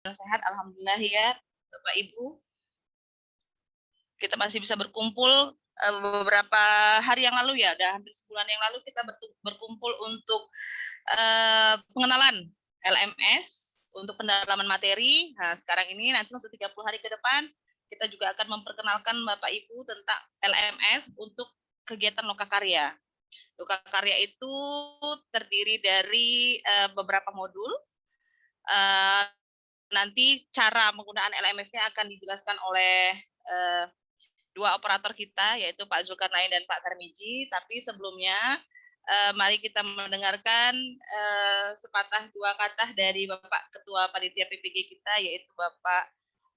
sehat, alhamdulillah ya, Bapak Ibu. Kita masih bisa berkumpul beberapa hari yang lalu ya, udah hampir sebulan yang lalu kita berkumpul untuk pengenalan LMS untuk pendalaman materi. Nah, sekarang ini nanti untuk 30 hari ke depan kita juga akan memperkenalkan Bapak Ibu tentang LMS untuk kegiatan lokakarya. Lokakarya itu terdiri dari beberapa modul. Nanti cara menggunakan LMS-nya akan dijelaskan oleh dua operator kita, yaitu Pak Zulkarnain dan Pak Tarmiji. Tapi sebelumnya, mari kita mendengarkan sepatah dua kata dari Bapak Ketua Panitia PPG kita, yaitu Bapak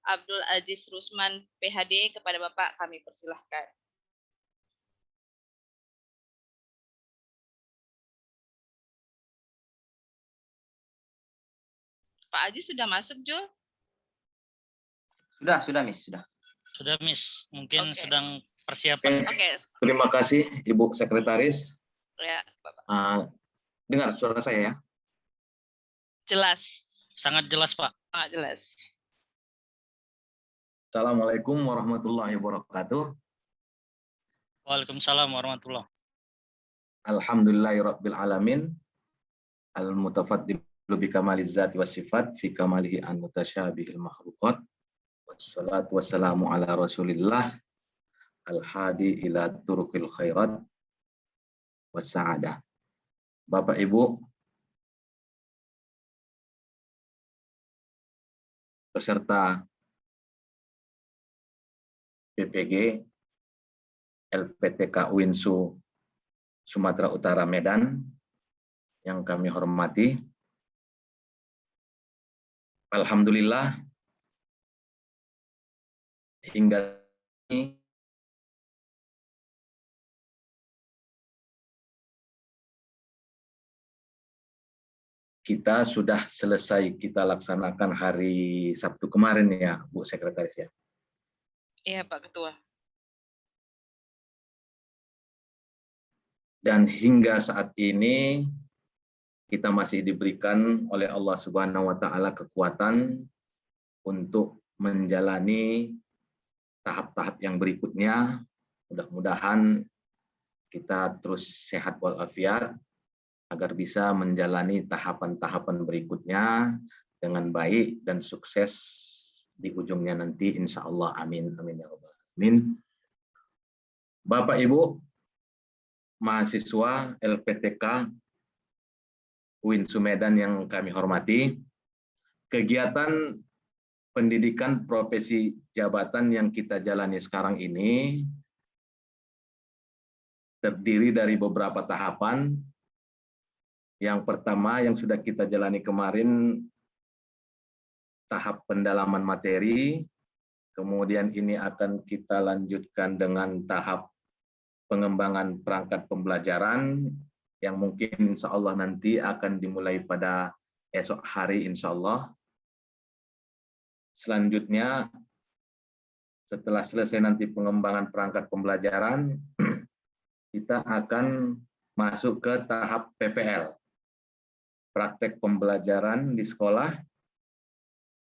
Abdul Aziz Rusman, PhD. Kepada Bapak kami persilahkan. Pak Aziz sudah masuk, Jul? Sudah, Miss, sudah. Sudah, Miss. Mungkin sedang Oke. persiapan. Terima kasih, Ibu Sekretaris. Ya, Bapak. Dengar suara saya ya? Jelas. Sangat jelas, Pak. Sangat jelas. Assalamualaikum warahmatullahi wabarakatuh. Waalaikumsalam warahmatullahi. Alhamdulillahirabbil alamin. Al-mutafaddil bi kamaliz zati was sifat fi kamalihi an mutasyabihil makhluqat. Wassalatu wassalamu ala Rasulillah al-hadi ila turuqil khairat wassa'adah. Bapak Ibu peserta PPG LPTK UINSU Sumatera Utara Medan yang kami hormati, alhamdulillah hingga ini kita sudah selesai kita laksanakan hari Sabtu kemarin ya, Bu Sekretaris ya. Iya, Pak Ketua. Dan hingga saat ini kita masih diberikan oleh Allah Subhanahu wa taala kekuatan untuk menjalani tahap-tahap yang berikutnya. Mudah-mudahan kita terus sehat walafiat agar bisa menjalani tahapan-tahapan berikutnya dengan baik dan sukses di ujungnya nanti insya Allah. Amin amin ya rabbal alamin. Bapak Ibu mahasiswa LPTK UINSU Medan yang kami hormati, kegiatan pendidikan profesi jabatan yang kita jalani sekarang ini terdiri dari beberapa tahapan. Yang pertama yang sudah kita jalani kemarin, tahap pendalaman materi, kemudian ini akan kita lanjutkan dengan tahap pengembangan perangkat pembelajaran yang mungkin insya Allah nanti akan dimulai pada esok hari insya Allah. Selanjutnya setelah selesai nanti pengembangan perangkat pembelajaran, kita akan masuk ke tahap PPL, praktek pembelajaran di sekolah.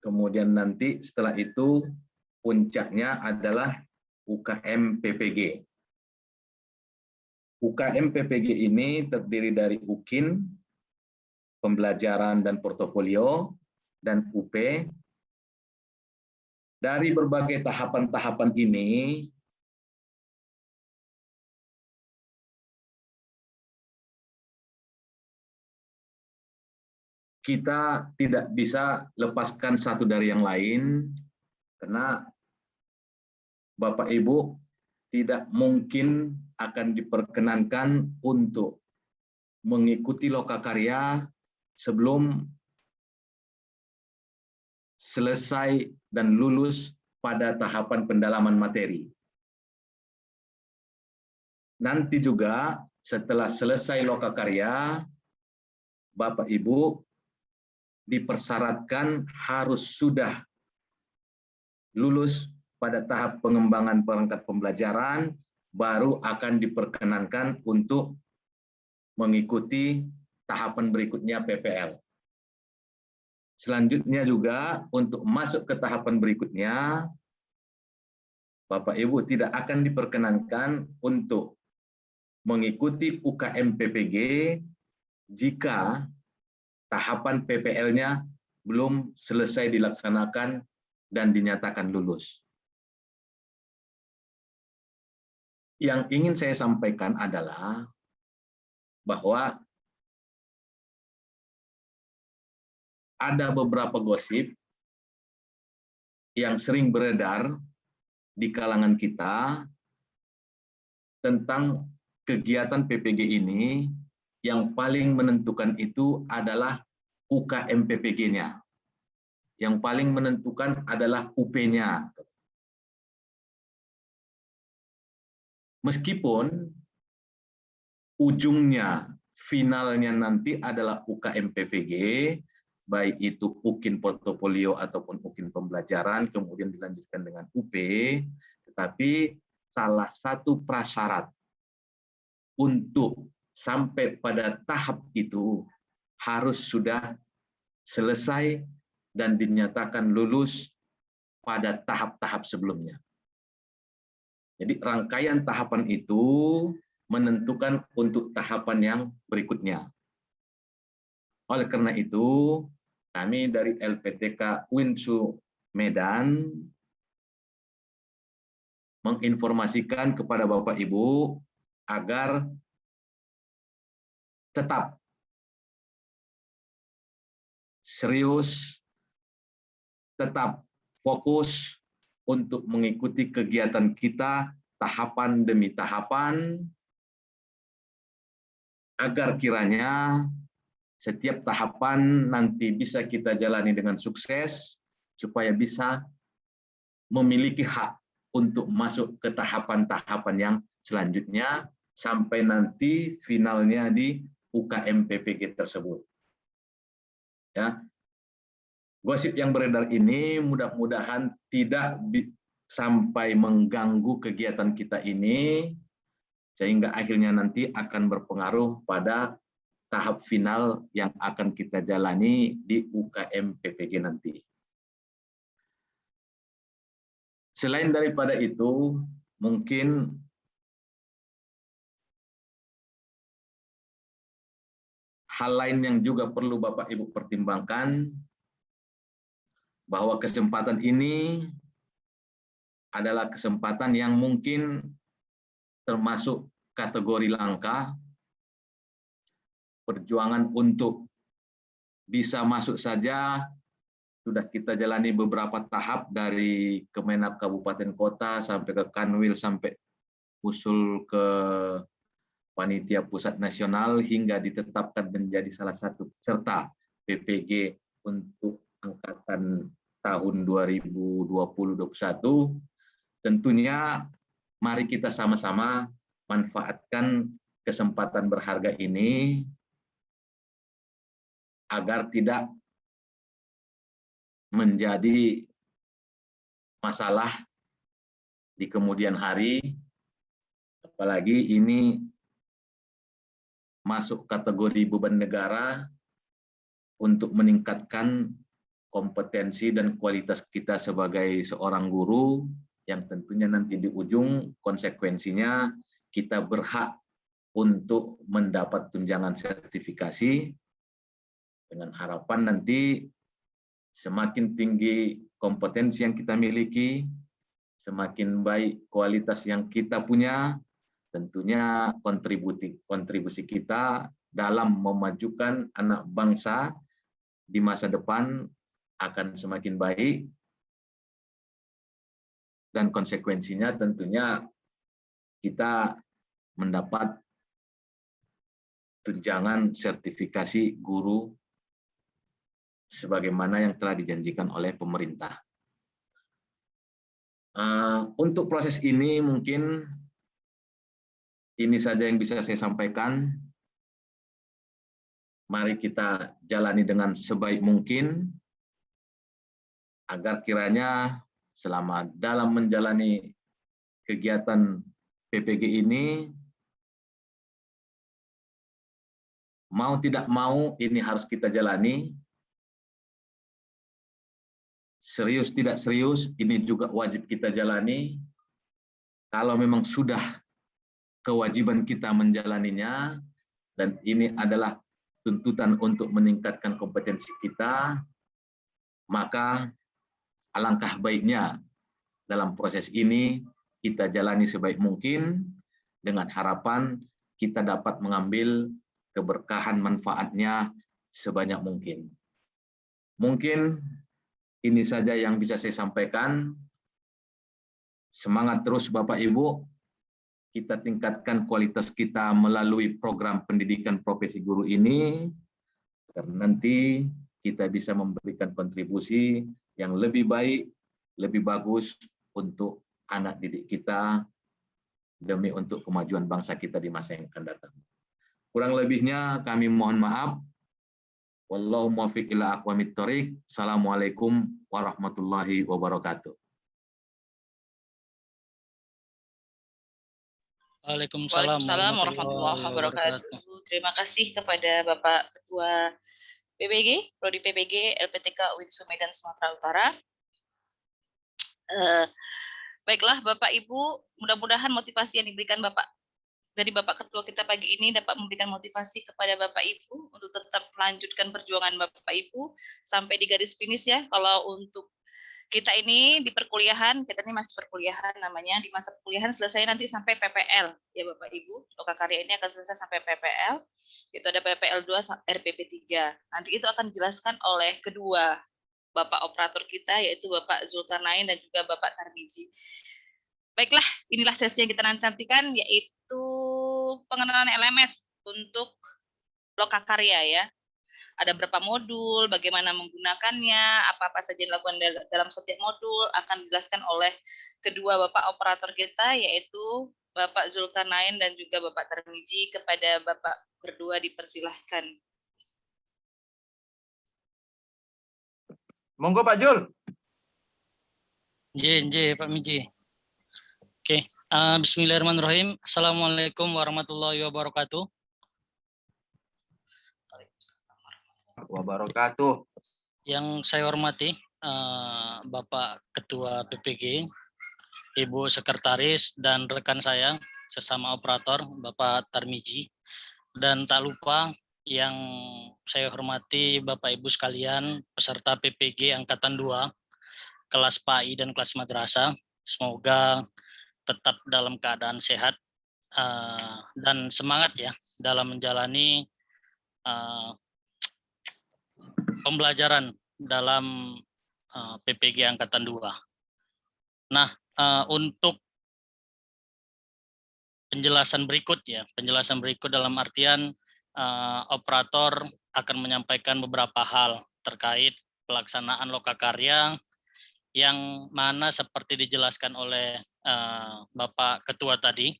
Kemudian nanti setelah itu puncaknya adalah UKM PPG. UKM PPG ini terdiri dari UKIN, pembelajaran dan portofolio, dan UP. Dari berbagai tahapan-tahapan ini, kita tidak bisa lepaskan satu dari yang lain, karena Bapak Ibu tidak mungkin akan diperkenankan untuk mengikuti lokakarya sebelum selesai dan lulus pada tahapan pendalaman materi. Nanti juga setelah selesai lokakarya, Bapak Ibu dipersyaratkan harus sudah lulus pada tahap pengembangan perangkat pembelajaran, baru akan diperkenankan untuk mengikuti tahapan berikutnya PPL. Selanjutnya juga untuk masuk ke tahapan berikutnya, Bapak Ibu tidak akan diperkenankan untuk mengikuti UKM PPG jika tahapan PPL-nya belum selesai dilaksanakan dan dinyatakan lulus. Yang ingin saya sampaikan adalah bahwa ada beberapa gosip yang sering beredar di kalangan kita tentang kegiatan PPG ini. Yang paling menentukan itu adalah UKM PPG-nya. Yang paling menentukan adalah UP-nya. Meskipun ujungnya, finalnya nanti adalah UKM PPG, baik itu UKIN portofolio ataupun UKIN pembelajaran, kemudian dilanjutkan dengan UP, tetapi salah satu prasyarat untuk sampai pada tahap itu harus sudah selesai dan dinyatakan lulus pada tahap-tahap sebelumnya. Jadi rangkaian tahapan itu menentukan untuk tahapan yang berikutnya. Oleh karena itu, kami dari LPTK Winsu Medan menginformasikan kepada Bapak Ibu agar tetap serius, tetap fokus untuk mengikuti kegiatan kita tahapan demi tahapan, agar kiranya setiap tahapan nanti bisa kita jalani dengan sukses, supaya bisa memiliki hak untuk masuk ke tahapan-tahapan yang selanjutnya, sampai nanti finalnya di UKM PPG tersebut. Ya, gosip yang beredar ini mudah-mudahan tidak sampai mengganggu kegiatan kita ini, sehingga akhirnya nanti akan berpengaruh pada tahap final yang akan kita jalani di UKM PPG nanti. Selain daripada itu, mungkin hal lain yang juga perlu Bapak Ibu pertimbangkan, bahwa kesempatan ini adalah kesempatan yang mungkin termasuk kategori langka. Perjuangan untuk bisa masuk saja sudah kita jalani beberapa tahap, dari Kemenak Kabupaten Kota sampai ke Kanwil, sampai usul ke Panitia Pusat Nasional, hingga ditetapkan menjadi salah satu peserta PPG untuk angkatan tahun 2020-2021. Tentunya mari kita sama-sama manfaatkan kesempatan berharga ini agar tidak menjadi masalah di kemudian hari, apalagi ini masuk kategori beban negara untuk meningkatkan kompetensi dan kualitas kita sebagai seorang guru, yang tentunya nanti di ujung konsekuensinya kita berhak untuk mendapat tunjangan sertifikasi, dengan harapan nanti semakin tinggi kompetensi yang kita miliki, semakin baik kualitas yang kita punya, tentunya kontribusi kita dalam memajukan anak bangsa di masa depan akan semakin baik, dan konsekuensinya tentunya kita mendapat tunjangan sertifikasi guru sebagaimana yang telah dijanjikan oleh pemerintah. Untuk proses ini mungkin ini saja yang bisa saya sampaikan. Mari kita jalani dengan sebaik mungkin, agar kiranya selama dalam menjalani kegiatan PPG ini, mau tidak mau ini harus kita jalani, serius tidak serius, ini juga wajib kita jalani. Kalau memang sudah kewajiban kita menjalaninya, dan ini adalah tuntutan untuk meningkatkan kompetensi kita, maka alangkah baiknya dalam proses ini kita jalani sebaik mungkin dengan harapan kita dapat mengambil keberkahan manfaatnya sebanyak mungkin. Mungkin ini saja yang bisa saya sampaikan. Semangat terus Bapak Ibu, kita tingkatkan kualitas kita melalui program pendidikan profesi guru ini, karena nanti kita bisa memberikan kontribusi yang lebih baik, lebih bagus untuk anak didik kita, demi untuk kemajuan bangsa kita di masa yang akan datang. Kurang lebihnya kami mohon maaf. Wallahu muwaffiq ila aqwamit thoriq. Assalamualaikum warahmatullahi wabarakatuh. Waalaikumsalam Waalaikumsalam warahmatullahi wabarakatuh. Terima kasih kepada Bapak Ketua PPG, Prodi PPG LPTK UIN Medan Sumatera Utara. Baiklah Bapak Ibu, mudah-mudahan motivasi yang diberikan dari Bapak Ketua kita pagi ini dapat memberikan motivasi kepada Bapak Ibu untuk tetap melanjutkan perjuangan Bapak Ibu sampai di garis finish ya. Kalau untuk kita ini di perkuliahan, kita ini masih perkuliahan namanya, di masa perkuliahan selesai nanti sampai PPL ya Bapak Ibu. Lokakarya ini akan selesai sampai PPL. Itu ada PPL 2 RPP 3. Nanti itu akan dijelaskan oleh kedua Bapak operator kita, yaitu Bapak Zulkarnain dan juga Bapak Tarmizi. Baiklah, inilah sesi yang kita nantikan, yaitu pengenalan LMS untuk Lokakarya ya. Ada berapa modul, bagaimana menggunakannya, apa-apa saja yang dilakukan dalam setiap modul, akan dijelaskan oleh kedua Bapak operator kita, yaitu Bapak Zulkarnain dan juga Bapak Tarmizi. Kepada Bapak berdua dipersilahkan. Monggo Pak Jul. Pak Miji. Oke, bismillahirrahmanirrahim. Assalamualaikum warahmatullahi wabarakatuh. Wabarakatuh. Yang saya hormati Bapak Ketua PPG, Ibu Sekretaris, dan rekan saya sesama operator Bapak Tarmizi, dan tak lupa yang saya hormati Bapak Ibu sekalian peserta PPG Angkatan 2 kelas PAI dan kelas madrasah. Semoga tetap dalam keadaan sehat dan semangat ya dalam menjalani pembelajaran dalam PPG Angkatan 2. Nah, untuk penjelasan berikut dalam artian operator akan menyampaikan beberapa hal terkait pelaksanaan Lokakarya, yang mana seperti dijelaskan oleh Bapak Ketua tadi,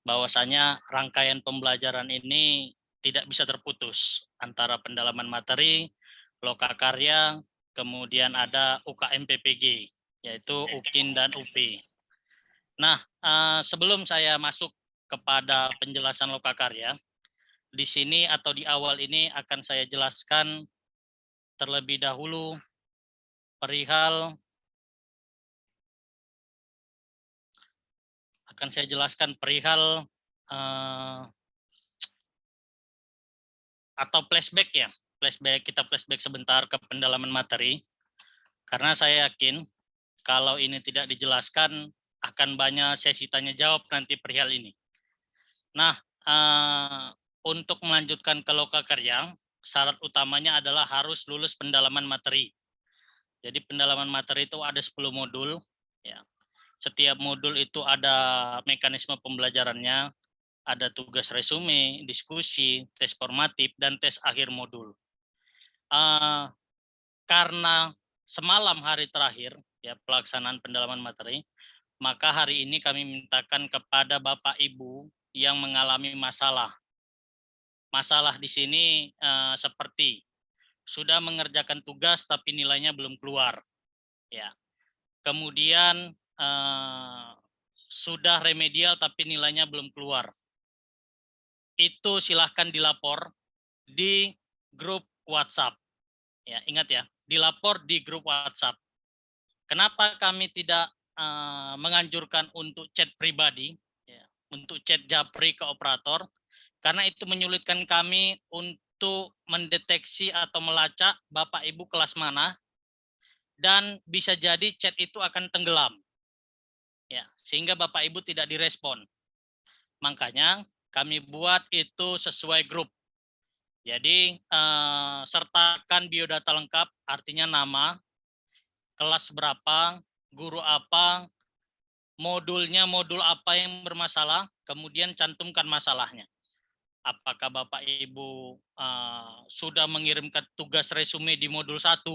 bahwasanya rangkaian pembelajaran ini tidak bisa terputus antara pendalaman materi, Lokakarya, kemudian ada UKM PPG, yaitu UKIN dan UP. Nah, sebelum saya masuk kepada penjelasan Lokakarya, di sini atau di awal ini akan saya jelaskan terlebih dahulu perihal atau flashback ya. Kita flashback sebentar ke pendalaman materi, karena saya yakin kalau ini tidak dijelaskan akan banyak sesi tanya jawab nanti perihal ini. Nah, untuk melanjutkan ke Lokakarya, syarat utamanya adalah harus lulus pendalaman materi. Jadi pendalaman materi itu ada 10 modul ya. Setiap modul itu ada mekanisme pembelajarannya, ada tugas resume, diskusi, tes formatif, dan tes akhir modul. Karena semalam hari terakhir ya pelaksanaan pendalaman materi, maka hari ini kami mintakan kepada Bapak Ibu yang mengalami masalah. Masalah di sini seperti sudah mengerjakan tugas tapi nilainya belum keluar. Ya. Kemudian sudah remedial tapi nilainya belum keluar. Itu silahkan dilapor di grup WhatsApp. Ya, ingat ya, dilapor di grup WhatsApp. Kenapa kami tidak menganjurkan untuk chat pribadi, ya, untuk chat japri ke operator? Karena itu menyulitkan kami untuk mendeteksi atau melacak Bapak Ibu kelas mana, dan bisa jadi chat itu akan tenggelam, ya, sehingga Bapak Ibu tidak direspon. Makanya kami buat itu sesuai grup. Jadi sertakan biodata lengkap, artinya nama, kelas berapa, guru apa, modulnya modul apa yang bermasalah, kemudian cantumkan masalahnya. Apakah Bapak Ibu sudah mengirimkan tugas resume di modul 1,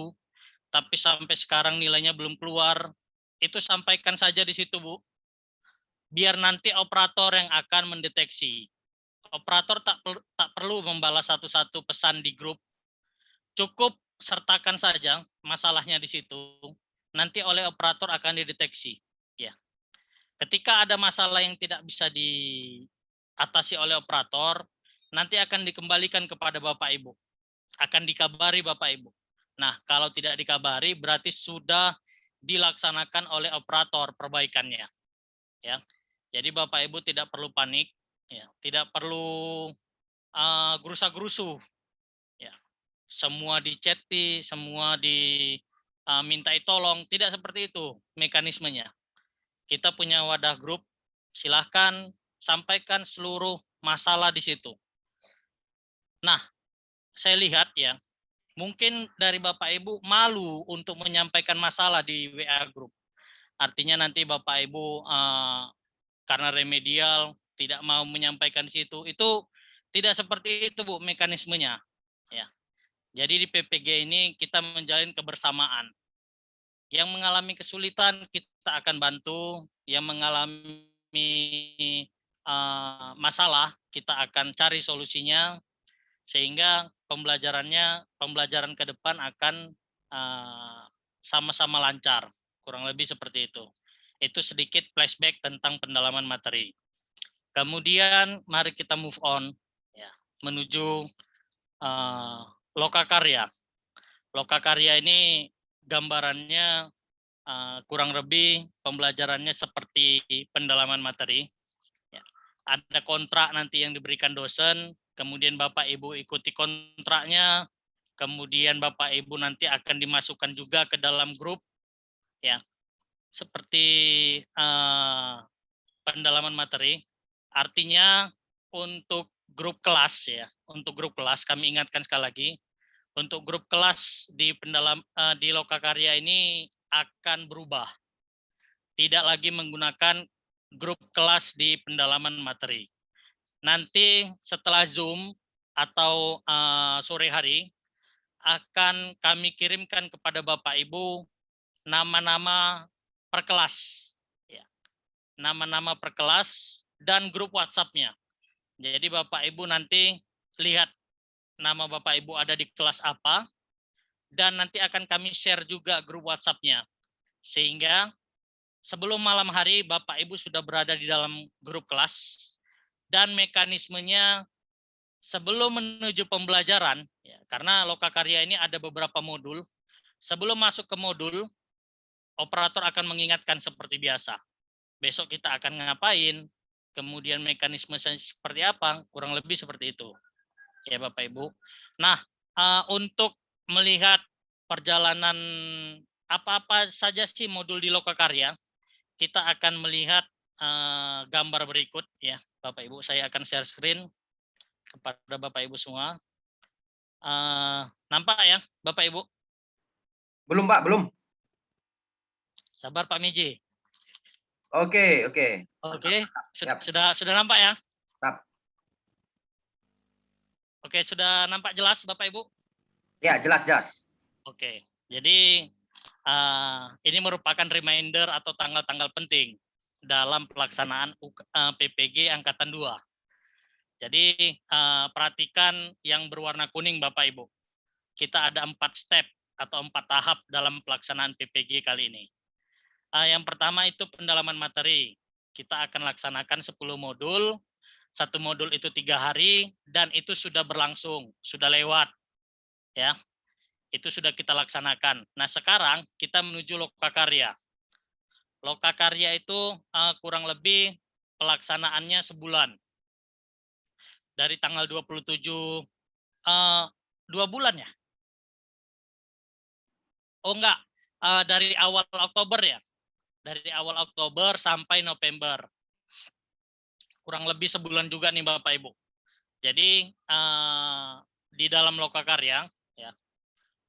tapi sampai sekarang nilainya belum keluar, itu sampaikan saja di situ, Bu. Biar nanti operator yang akan mendeteksi. Operator tak perlu membalas satu-satu pesan di grup. Cukup sertakan saja masalahnya di situ. Nanti oleh operator akan dideteksi. Ya. Ketika ada masalah yang tidak bisa diatasi oleh operator, nanti akan dikembalikan kepada Bapak Ibu. Akan dikabari Bapak Ibu. Nah, kalau tidak dikabari berarti sudah dilaksanakan oleh operator perbaikannya. Ya. Jadi Bapak Ibu tidak perlu panik, ya, tidak perlu gerusa-gerusu, ya. Semua diceti, semua dimintai tolong, tidak seperti itu mekanismenya. Kita punya wadah grup, silahkan sampaikan seluruh masalah di situ. Nah, saya lihat ya, mungkin dari Bapak Ibu malu untuk menyampaikan masalah di WA grup. Artinya nanti Bapak Ibu karena remedial tidak mau menyampaikan di situ. Itu tidak seperti itu, Bu, mekanismenya. Ya. Jadi di PPG ini kita menjalin kebersamaan. Yang mengalami kesulitan kita akan bantu, yang mengalami masalah kita akan cari solusinya, sehingga pembelajaran ke depan akan sama-sama lancar, kurang lebih seperti itu. Itu sedikit flashback tentang pendalaman materi. Kemudian mari kita move on, ya, menuju lokakarya. Lokakarya ini gambarannya kurang lebih pembelajarannya seperti pendalaman materi. Ya. Ada kontrak nanti yang diberikan dosen, kemudian Bapak Ibu ikuti kontraknya, kemudian Bapak Ibu nanti akan dimasukkan juga ke dalam grup, ya, seperti pendalaman materi. Artinya untuk grup kelas, ya, untuk grup kelas kami ingatkan sekali lagi, untuk grup kelas di lokakarya ini akan berubah. Tidak lagi menggunakan grup kelas di pendalaman materi. Nanti setelah Zoom atau sore hari akan kami kirimkan kepada Bapak Ibu nama-nama per kelas, ya. Nama-nama per kelas dan grup WhatsApp-nya. Jadi Bapak Ibu nanti lihat nama Bapak Ibu ada di kelas apa, dan nanti akan kami share juga grup WhatsApp-nya. Sehingga sebelum malam hari Bapak Ibu sudah berada di dalam grup kelas, dan mekanismenya sebelum menuju pembelajaran, ya, karena lokakarya ini ada beberapa modul. Sebelum masuk ke modul, operator akan mengingatkan seperti biasa. Besok kita akan ngapain, kemudian mekanisme seperti apa, kurang lebih seperti itu. Ya Bapak Ibu. Nah, untuk melihat perjalanan apa-apa saja sih modul di lokakarya, kita akan melihat gambar berikut, ya Bapak Ibu. Saya akan share screen kepada Bapak Ibu semua. Nampak ya Bapak Ibu? Belum Pak, belum. Sabar Pak Miji. Oke. Oke, sudah nampak ya? Siap. Oke, sudah nampak jelas Bapak Ibu? Ya, jelas. Oke, jadi ini merupakan reminder atau tanggal-tanggal penting dalam pelaksanaan PPG Angkatan 2. Jadi perhatikan yang berwarna kuning Bapak Ibu. Kita ada 4 step atau 4 tahap dalam pelaksanaan PPG kali ini. Yang pertama itu pendalaman materi. Kita akan laksanakan 10 modul. 1 modul itu 3 hari dan itu sudah berlangsung, sudah lewat. Ya. itu sudah kita laksanakan. Nah, sekarang kita menuju lokakarya. Lokakarya itu kurang lebih pelaksanaannya sebulan. Dari tanggal 27, 2 bulan ya? Oh enggak, dari awal Oktober ya. Dari awal Oktober sampai November. Kurang lebih sebulan juga nih Bapak Ibu. Jadi di dalam lokakarya ya,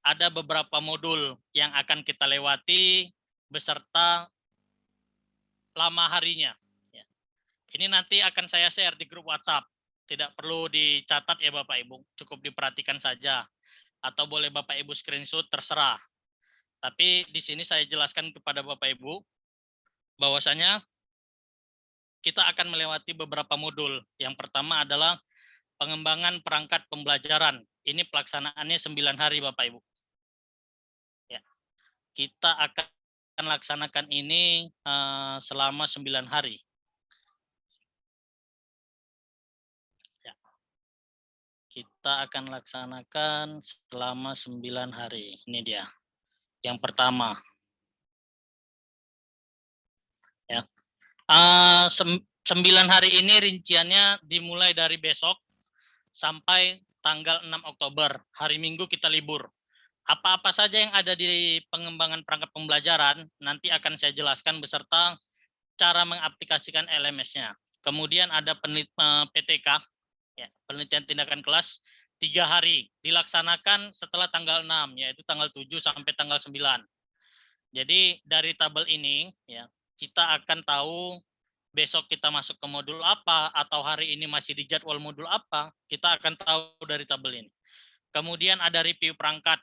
ada beberapa modul yang akan kita lewati beserta lama harinya. Ya. Ini nanti akan saya share di grup WhatsApp. Tidak perlu dicatat ya Bapak Ibu, cukup diperhatikan saja. Atau boleh Bapak Ibu screenshot, terserah. Tapi di sini saya jelaskan kepada Bapak Ibu bahwasanya kita akan melewati beberapa modul. Yang pertama adalah pengembangan perangkat pembelajaran. Ini pelaksanaannya 9 hari Bapak Ibu. Ya. Kita akan laksanakan ini selama 9 hari. Ya. Kita akan laksanakan selama 9 hari. Ini dia. Yang pertama. Ya. 9 hari ini rinciannya dimulai dari besok sampai tanggal 6 Oktober. Hari Minggu kita libur. Apa-apa saja yang ada di pengembangan perangkat pembelajaran nanti akan saya jelaskan beserta cara mengaplikasikan LMS-nya. Kemudian ada PTK, ya, penelitian tindakan kelas 3 hari. Dilaksanakan setelah tanggal 6, yaitu tanggal 7 sampai tanggal 9. Jadi dari tabel ini ya, kita akan tahu besok kita masuk ke modul apa atau hari ini masih di jadwal modul apa, kita akan tahu dari tabel ini. Kemudian ada review perangkat.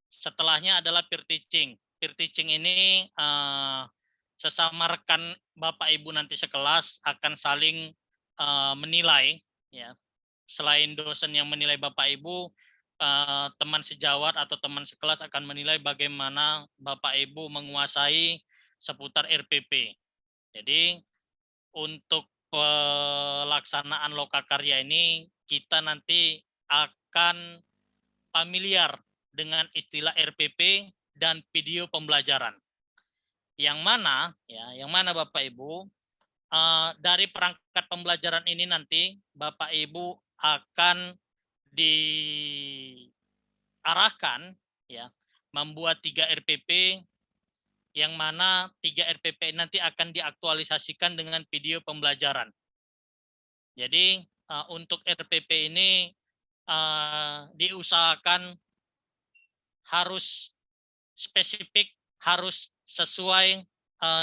Setelahnya adalah peer teaching. Peer teaching ini sesama rekan Bapak Ibu nanti sekelas akan saling menilai ya. Selain dosen yang menilai Bapak Ibu, teman sejawat atau teman sekelas akan menilai bagaimana Bapak Ibu menguasai seputar RPP. Jadi untuk pelaksanaan lokakarya ini kita nanti akan familiar dengan istilah RPP dan video pembelajaran. Yang mana Bapak Ibu, dari perangkat pembelajaran ini nanti Bapak Ibu akan diarahkan ya membuat 3 RPP yang mana 3 RPP nanti akan diaktualisasikan dengan video pembelajaran. Jadi untuk RPP ini diusahakan harus spesifik, harus sesuai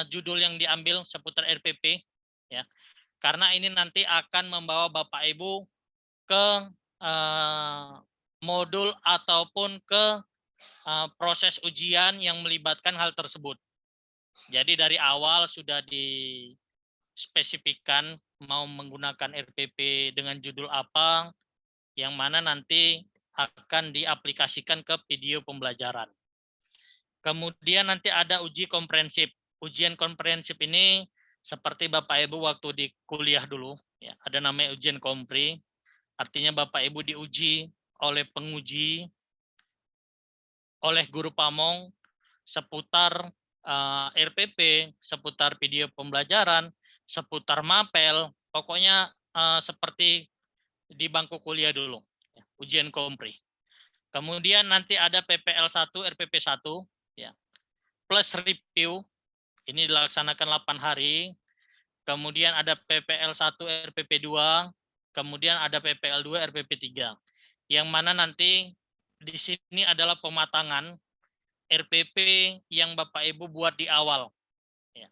judul yang diambil seputar RPP ya. Karena ini nanti akan membawa Bapak Ibu ke modul ataupun ke proses ujian yang melibatkan hal tersebut. Jadi dari awal sudah dispesifikkan mau menggunakan RPP dengan judul apa, yang mana nanti akan diaplikasikan ke video pembelajaran. Kemudian nanti ada uji komprehensif. Ujian komprehensif ini seperti Bapak Ibu waktu di kuliah dulu, ya, ada namanya ujian kompre. Artinya Bapak Ibu diuji oleh penguji, oleh guru pamong seputar RPP, seputar video pembelajaran, seputar mapel, pokoknya seperti di bangku kuliah dulu, ya, ujian kompre. Kemudian nanti ada PPL 1, RPP 1, ya, plus review, ini dilaksanakan 8 hari. Kemudian ada PPL 1, RPP 2, kemudian ada PPL 2, RPP 3. Yang mana nanti di sini adalah pematangan RPP yang Bapak Ibu buat di awal. Ya.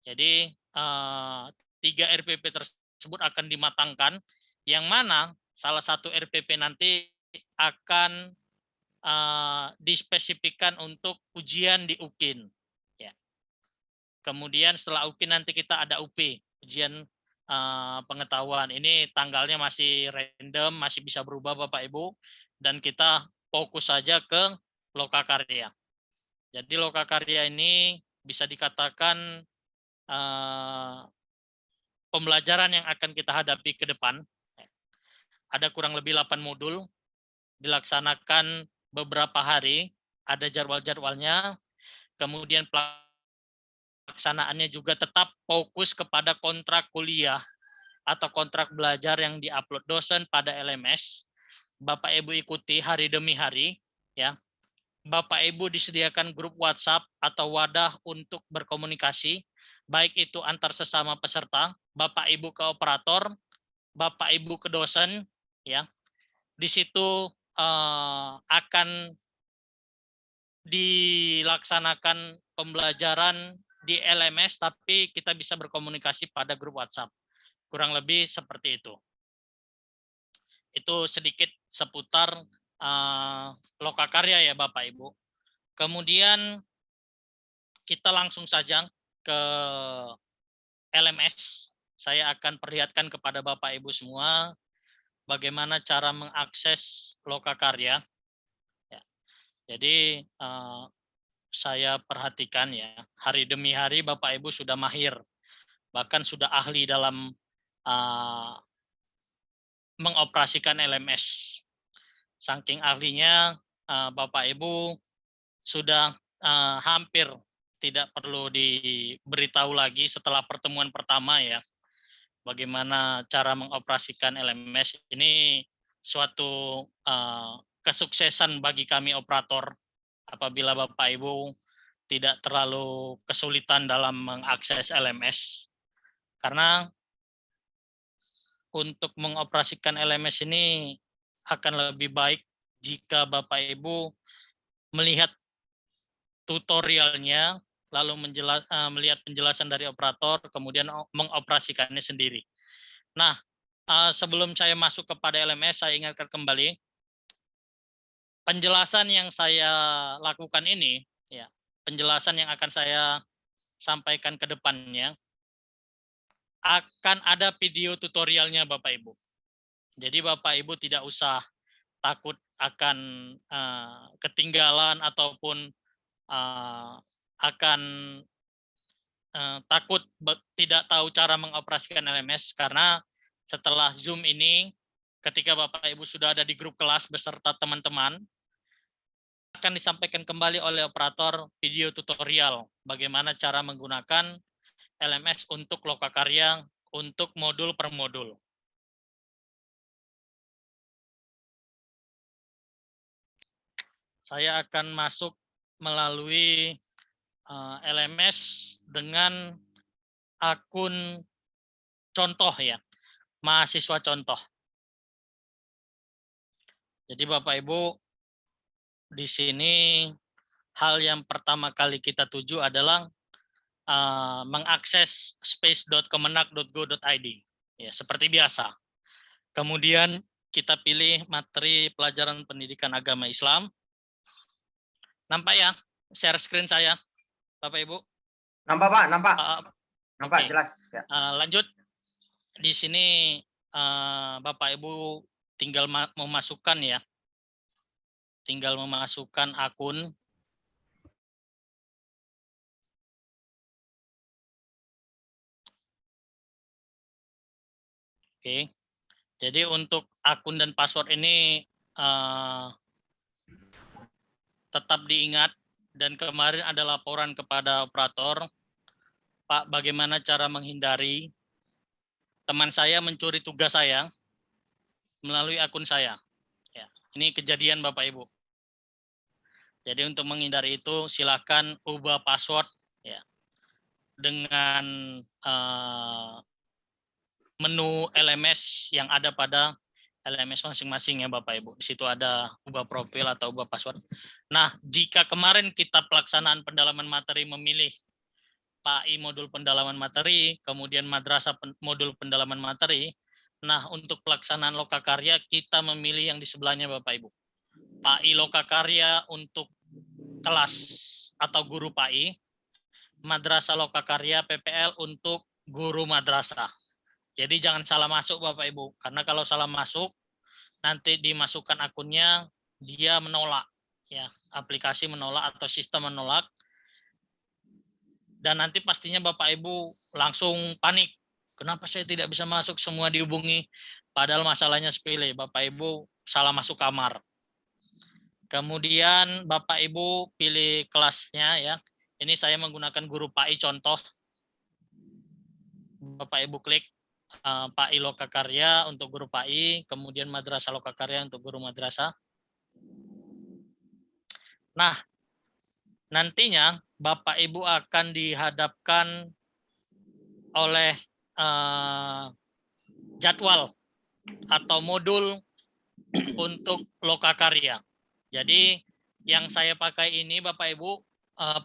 Jadi 3 RPP tersebut akan dimatangkan, yang mana salah satu RPP nanti akan dispesifikkan untuk ujian di UKIN. Ya. Kemudian setelah UKIN nanti kita ada UP, ujian pengetahuan. Ini tanggalnya masih random, masih bisa berubah Bapak Ibu, dan kita fokus saja ke lokakarya. Jadi lokakarya ini bisa dikatakan pembelajaran yang akan kita hadapi ke depan. Ada kurang lebih 8 modul, dilaksanakan beberapa hari, ada jadwal-jadwalnya, kemudian pelaksanaannya juga tetap fokus kepada kontrak kuliah atau kontrak belajar yang diupload dosen pada LMS. Bapak Ibu ikuti hari demi hari, ya. Bapak Ibu disediakan grup WhatsApp atau wadah untuk berkomunikasi, baik itu antar sesama peserta, Bapak Ibu ke operator, Bapak Ibu ke dosen, ya. Di situ akan dilaksanakan pembelajaran di LMS, tapi kita bisa berkomunikasi pada grup WhatsApp. Kurang lebih seperti itu. Itu sedikit seputar lokakarya ya Bapak Ibu. Kemudian kita langsung saja ke LMS. Saya akan perlihatkan kepada Bapak Ibu semua bagaimana cara mengakses lokakarya. Ya. Jadi saya perhatikan ya, hari demi hari Bapak Ibu sudah mahir, bahkan sudah ahli dalam mengoperasikan LMS. Saking ahlinya, Bapak Ibu sudah hampir tidak perlu diberitahu lagi setelah pertemuan pertama ya, bagaimana cara mengoperasikan LMS. Ini suatu kesuksesan bagi kami operator apabila Bapak Ibu tidak terlalu kesulitan dalam mengakses LMS. Karena untuk mengoperasikan LMS ini akan lebih baik jika Bapak Ibu melihat tutorialnya, lalu melihat penjelasan dari operator, kemudian mengoperasikannya sendiri. Nah, sebelum saya masuk kepada LMS, saya ingatkan kembali, penjelasan yang saya lakukan ini, ya, penjelasan yang akan saya sampaikan ke depannya, akan ada video tutorialnya Bapak Ibu. Jadi Bapak Ibu tidak usah takut akan ketinggalan ataupun akan takut tidak tahu cara mengoperasikan LMS, karena setelah Zoom ini, ketika Bapak Ibu sudah ada di grup kelas beserta teman-teman, akan disampaikan kembali oleh operator video tutorial bagaimana cara menggunakan LMS untuk lokakarya untuk modul per modul. Saya akan masuk melalui LMS dengan akun contoh ya, mahasiswa contoh. Jadi Bapak Ibu, di sini hal yang pertama kali kita tuju adalah mengakses space.kemenak.go.id. Ya, seperti biasa. Kemudian kita pilih materi pelajaran pendidikan agama Islam. Nampak ya share screen saya, Bapak Ibu? Nampak Pak, nampak. Nampak okay. jelas. Ya. Lanjut. Di sini Bapak Ibu tinggal memasukkan ya. Tinggal memasukkan akun. Oke. Jadi untuk akun dan password ini tetap diingat, dan kemarin ada laporan kepada operator, Pak, bagaimana cara menghindari teman saya mencuri tugas saya melalui akun saya. Ya, ini kejadian Bapak Ibu. Jadi untuk menghindari itu silakan ubah password ya dengan menu LMS yang ada pada LMS masing-masing ya Bapak Ibu. Di situ ada ubah profil atau ubah password. Nah, jika kemarin kita pelaksanaan pendalaman materi memilih PAI modul pendalaman materi, kemudian madrasah modul pendalaman materi, nah untuk pelaksanaan lokakarya kita memilih yang di sebelahnya Bapak Ibu. PAI lokakarya untuk kelas atau guru PAI, madrasah lokakarya PPL untuk guru madrasah. Jadi jangan salah masuk Bapak Ibu, karena kalau salah masuk nanti dimasukkan akunnya dia menolak ya, aplikasi menolak atau sistem menolak, dan nanti pastinya Bapak Ibu langsung panik. Kenapa saya tidak bisa masuk, semua dihubungi, padahal masalahnya sepele, Bapak Ibu salah masuk kamar. Kemudian Bapak Ibu pilih kelasnya ya. Ini saya menggunakan guru PAI contoh. Bapak Ibu klik PAI Lokakarya untuk guru PAI, kemudian Madrasah Lokakarya untuk guru madrasah. Nah, nantinya Bapak Ibu akan dihadapkan oleh jadwal atau modul untuk Lokakarya. Jadi yang saya pakai ini Bapak Ibu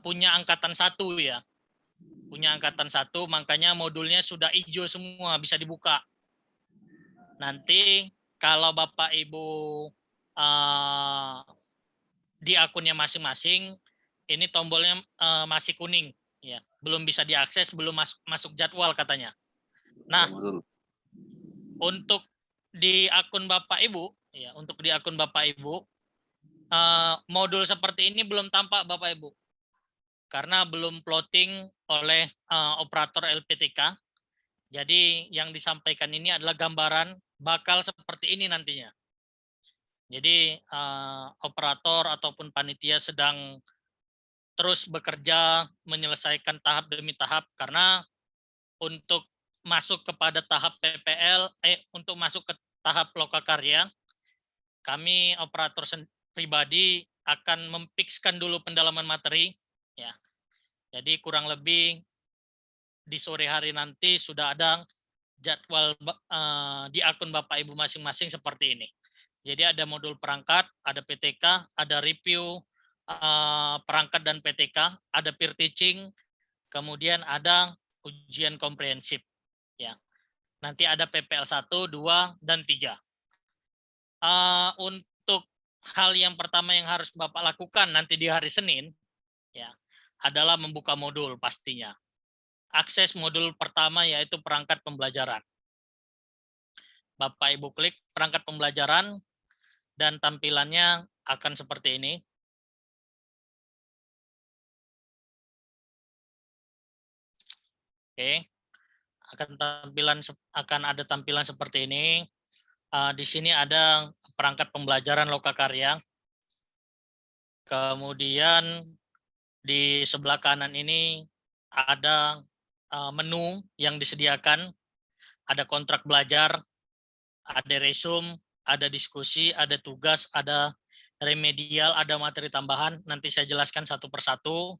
punya angkatan 1 ya. Punya angkatan 1, makanya modulnya sudah hijau semua, bisa dibuka. Nanti kalau Bapak Ibu di akunnya masing-masing, ini tombolnya masih kuning, ya, belum bisa diakses, belum masuk jadwal katanya. Nah, untuk di akun Bapak Ibu, ya, untuk di akun Bapak Ibu, modul seperti ini belum tampak Bapak Ibu, karena belum plotting oleh operator LPTK. Jadi yang disampaikan ini adalah gambaran bakal seperti ini nantinya. Jadi operator ataupun panitia sedang terus bekerja menyelesaikan tahap demi tahap, karena untuk masuk kepada tahap PPL, untuk masuk ke tahap Lokakarya, kami operator pribadi akan memfikskan dulu pendalaman materi, ya. Jadi kurang lebih di sore hari nanti sudah ada jadwal di akun Bapak Ibu masing-masing seperti ini. Jadi ada modul perangkat, ada PTK, ada review perangkat dan PTK, ada peer teaching, kemudian ada ujian komprehensif. Ya. Nanti ada PPL 1, 2, dan 3. Untuk hal yang pertama yang harus Bapak lakukan nanti di hari Senin, ya, adalah membuka modul pastinya. Akses modul pertama yaitu perangkat pembelajaran. Bapak Ibu klik perangkat pembelajaran dan tampilannya akan seperti ini. Oke. Akan ada tampilan seperti ini. Di sini ada perangkat pembelajaran Lokakarya. Kemudian di sebelah kanan ini ada menu yang disediakan, ada kontrak belajar, ada resume, ada diskusi, ada tugas, ada remedial, ada materi tambahan. Nanti saya jelaskan satu persatu.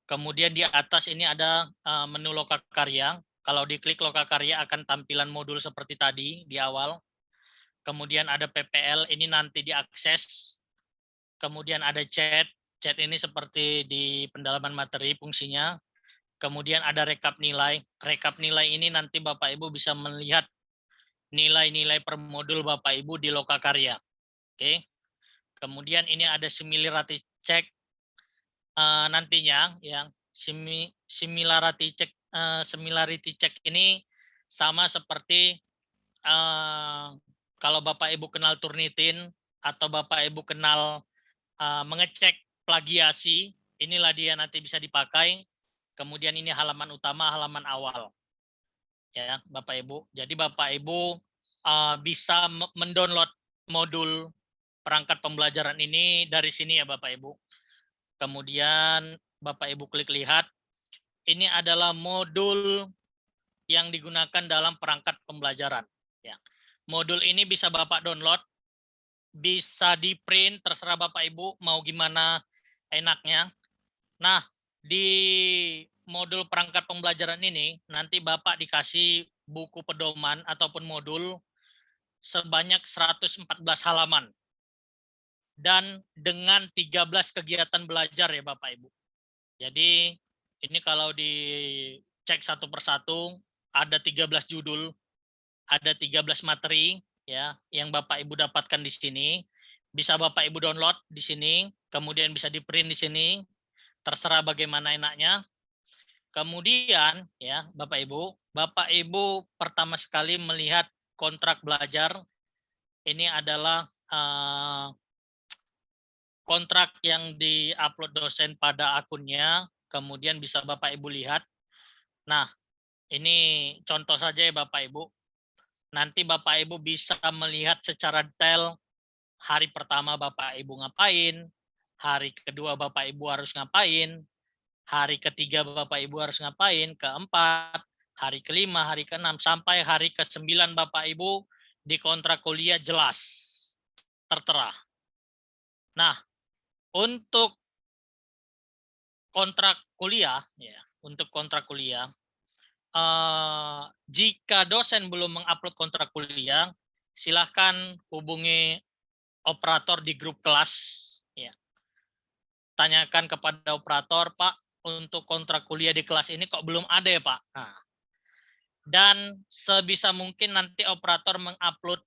Kemudian di atas ini ada menu Lokakarya. Kalau diklik Lokakarya akan tampilan modul seperti tadi di awal. Kemudian ada PPL, ini nanti diakses. Kemudian ada chat. Chat ini seperti di pendalaman materi fungsinya. Kemudian ada rekap nilai. Rekap nilai ini nanti Bapak Ibu bisa melihat nilai-nilai per modul Bapak Ibu di Lokakarya. Oke. Kemudian ini ada similarity check nantinya, yang similarity check ini sama seperti kalau Bapak Ibu kenal Turnitin atau Bapak Ibu kenal mengecek plagiasi, inilah dia nanti bisa dipakai. Kemudian ini halaman utama, halaman awal. Ya, Bapak Ibu. Jadi Bapak Ibu bisa mendownload modul perangkat pembelajaran ini dari sini ya Bapak Ibu. Kemudian Bapak Ibu klik lihat, ini adalah modul yang digunakan dalam perangkat pembelajaran. Ya. Modul ini bisa Bapak download, bisa di print, terserah Bapak Ibu mau gimana enaknya. Nah, di modul perangkat pembelajaran ini, nanti Bapak dikasih buku pedoman ataupun modul sebanyak 114 halaman. Dan dengan 13 kegiatan belajar ya Bapak Ibu. Jadi ini kalau dicek satu persatu, ada 13 judul, ada 13 materi ya yang Bapak Ibu dapatkan di sini. Bisa Bapak Ibu download di sini, kemudian bisa di-print di sini. Terserah bagaimana enaknya. Kemudian ya Bapak Ibu pertama sekali melihat kontrak belajar. Ini adalah kontrak yang di-upload dosen pada akunnya, kemudian bisa Bapak Ibu lihat. Nah, ini contoh saja ya Bapak Ibu. Nanti Bapak Ibu bisa melihat secara detail hari pertama Bapak Ibu ngapain, hari kedua Bapak Ibu harus ngapain, hari ketiga Bapak Ibu harus ngapain, keempat, hari kelima, hari keenam, sampai hari ke-9 Bapak Ibu di kontrak kuliah jelas, tertera. Nah, untuk kontrak kuliah, ya, jika dosen belum mengupload kontrak kuliah, silahkan hubungi operator di grup kelas. Ya. Tanyakan kepada operator, Pak, untuk kontrak kuliah di kelas ini kok belum ada ya, Pak? Nah, dan sebisa mungkin nanti operator mengupload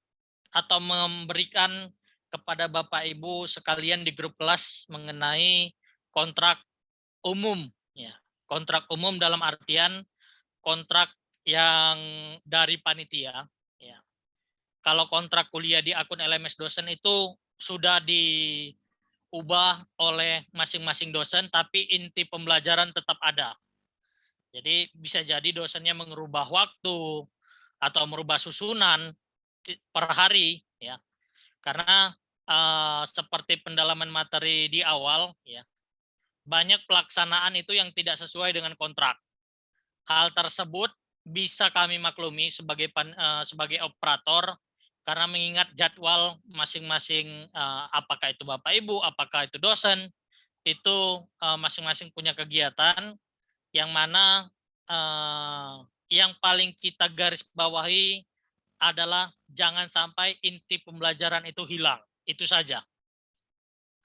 atau memberikan kepada Bapak Ibu sekalian di grup kelas mengenai kontrak umum. Ya. Kontrak umum dalam artian kontrak yang dari panitia. Ya. Kalau kontrak kuliah di akun LMS dosen itu sudah diubah oleh masing-masing dosen, tapi inti pembelajaran tetap ada. Jadi bisa jadi dosennya mengubah waktu atau merubah susunan per hari, ya. Karena seperti pendalaman materi di awal, ya, banyak pelaksanaan itu yang tidak sesuai dengan kontrak. Hal tersebut bisa kami maklumi sebagai operator karena mengingat jadwal masing-masing, apakah itu Bapak Ibu, apakah itu dosen, itu masing-masing punya kegiatan yang mana yang paling kita garis bawahi adalah jangan sampai inti pembelajaran itu hilang. Itu saja.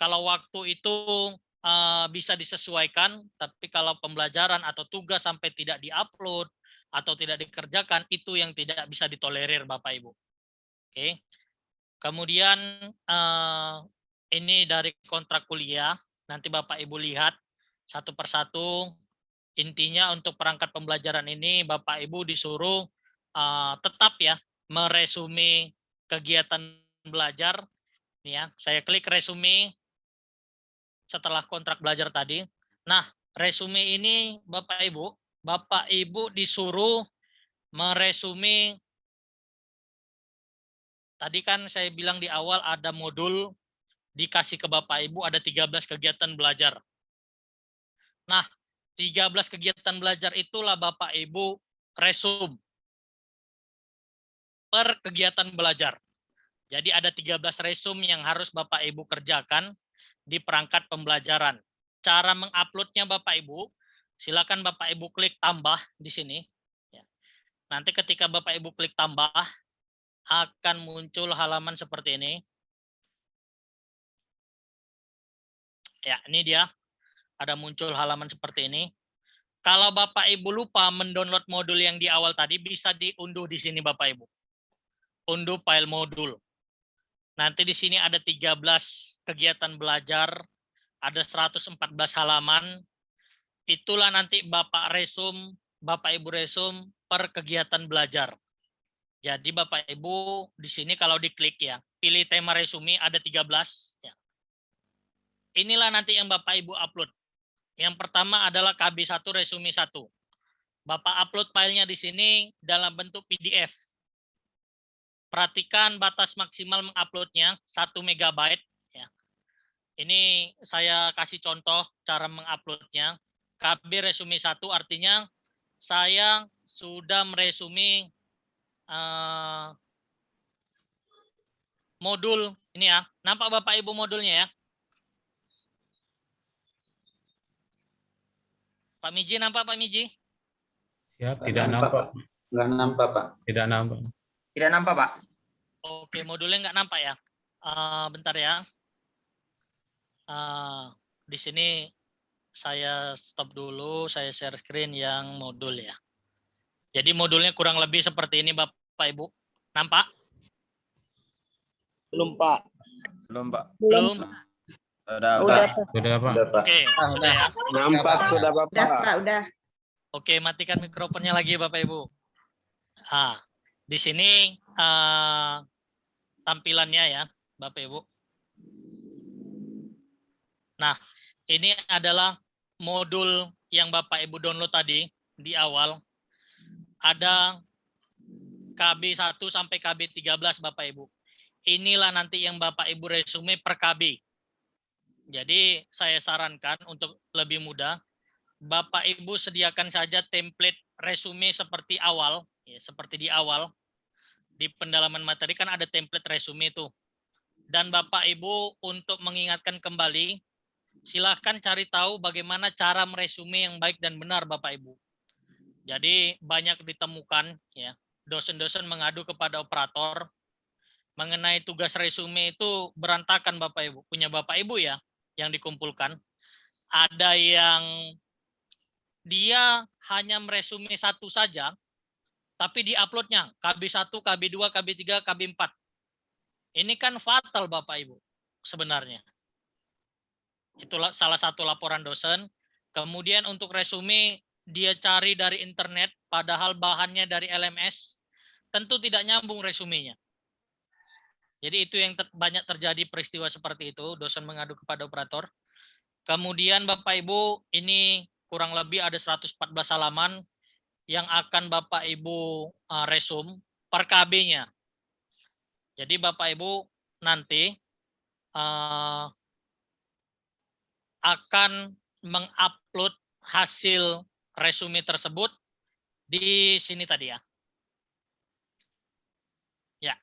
Kalau waktu itu bisa disesuaikan, tapi kalau pembelajaran atau tugas sampai tidak diupload atau tidak dikerjakan, itu yang tidak bisa ditolerir Bapak Ibu. Oke. Kemudian ini dari kontrak kuliah, nanti Bapak Ibu lihat satu persatu. Intinya untuk perangkat pembelajaran ini Bapak Ibu disuruh tetap ya meresume kegiatan belajar. Nih ya, saya klik resume setelah kontrak belajar tadi. Nah, resume ini Bapak Ibu disuruh meresume. Tadi kan saya bilang di awal ada modul dikasih ke Bapak Ibu ada 13 kegiatan belajar. Nah, 13 kegiatan belajar itulah Bapak Ibu resum per kegiatan belajar. Jadi ada 13 resum yang harus Bapak Ibu kerjakan di perangkat pembelajaran. Cara menguploadnya Bapak Ibu, silakan Bapak Ibu klik tambah di sini. Nanti ketika Bapak Ibu klik tambah, akan muncul halaman seperti ini. Ya, ini dia. Ada muncul halaman seperti ini. Kalau Bapak Ibu lupa mendownload modul yang di awal tadi, bisa diunduh di sini Bapak Ibu. Unduh file modul. Nanti di sini ada 13 kegiatan belajar, ada 114 halaman. Itulah nanti Bapak Ibu resum per kegiatan belajar. Jadi Bapak Ibu di sini kalau diklik ya, pilih tema resume ada 13 ya. Inilah nanti yang Bapak Ibu upload. Yang pertama adalah KB1 resume 1. Bapak upload filenya di sini dalam bentuk PDF. Perhatikan batas maksimal menguploadnya 1 MB. Ya. Ini saya kasih contoh cara menguploadnya. KB resume 1 artinya saya sudah meresume modul ini ya. Nampak Bapak Ibu modulnya ya? Pak Miji nampak Pak Miji? Siap, tidak nampak. Nggak nampak, Pak. Tidak nampak. Tidak nampak, Pak. Oke, modulnya nggak nampak ya. Bentar ya. Di sini saya stop dulu, saya share screen yang modul ya. Jadi modulnya kurang lebih seperti ini Bapak Ibu. Nampak? Belum, Pak. Belum, Pak. Belum. Sudah, Udah, Pak. Sudah, Pak. Oke, sudah ya. nampak sudah, Bapak. Udah, Pak, udah. Oke, matikan mikrofonnya lagi Bapak Ibu. Di sini tampilannya ya, Bapak Ibu. Nah, ini adalah modul yang Bapak Ibu download tadi di awal. Ada KB1 sampai KB13 Bapak Ibu. inilah nanti yang Bapak Ibu resume per KB. Jadi saya sarankan untuk lebih mudah, Bapak Ibu sediakan saja template resume seperti awal, ya, seperti di awal. Di pendalaman materi kan ada template resume itu. Dan Bapak Ibu untuk mengingatkan kembali, silahkan cari tahu bagaimana cara meresume yang baik dan benar Bapak Ibu. Jadi banyak ditemukan ya, dosen-dosen mengadu kepada operator mengenai tugas resume itu berantakan Bapak Ibu. Punya Bapak Ibu ya yang dikumpulkan. Ada yang dia hanya meresume satu saja, tapi di-uploadnya KB1, KB2, KB3, KB4. Ini kan fatal Bapak Ibu sebenarnya. Itulah salah satu laporan dosen. Kemudian untuk resume dia cari dari internet, padahal bahannya dari LMS, tentu tidak nyambung resumenya. Jadi itu yang banyak terjadi peristiwa seperti itu, dosen mengadu kepada operator. Kemudian Bapak Ibu, ini kurang lebih ada 114 halaman yang akan Bapak Ibu resume per KB-nya. Jadi Bapak Ibu nanti akan mengupload hasil resume tersebut di sini tadi ya. Ya,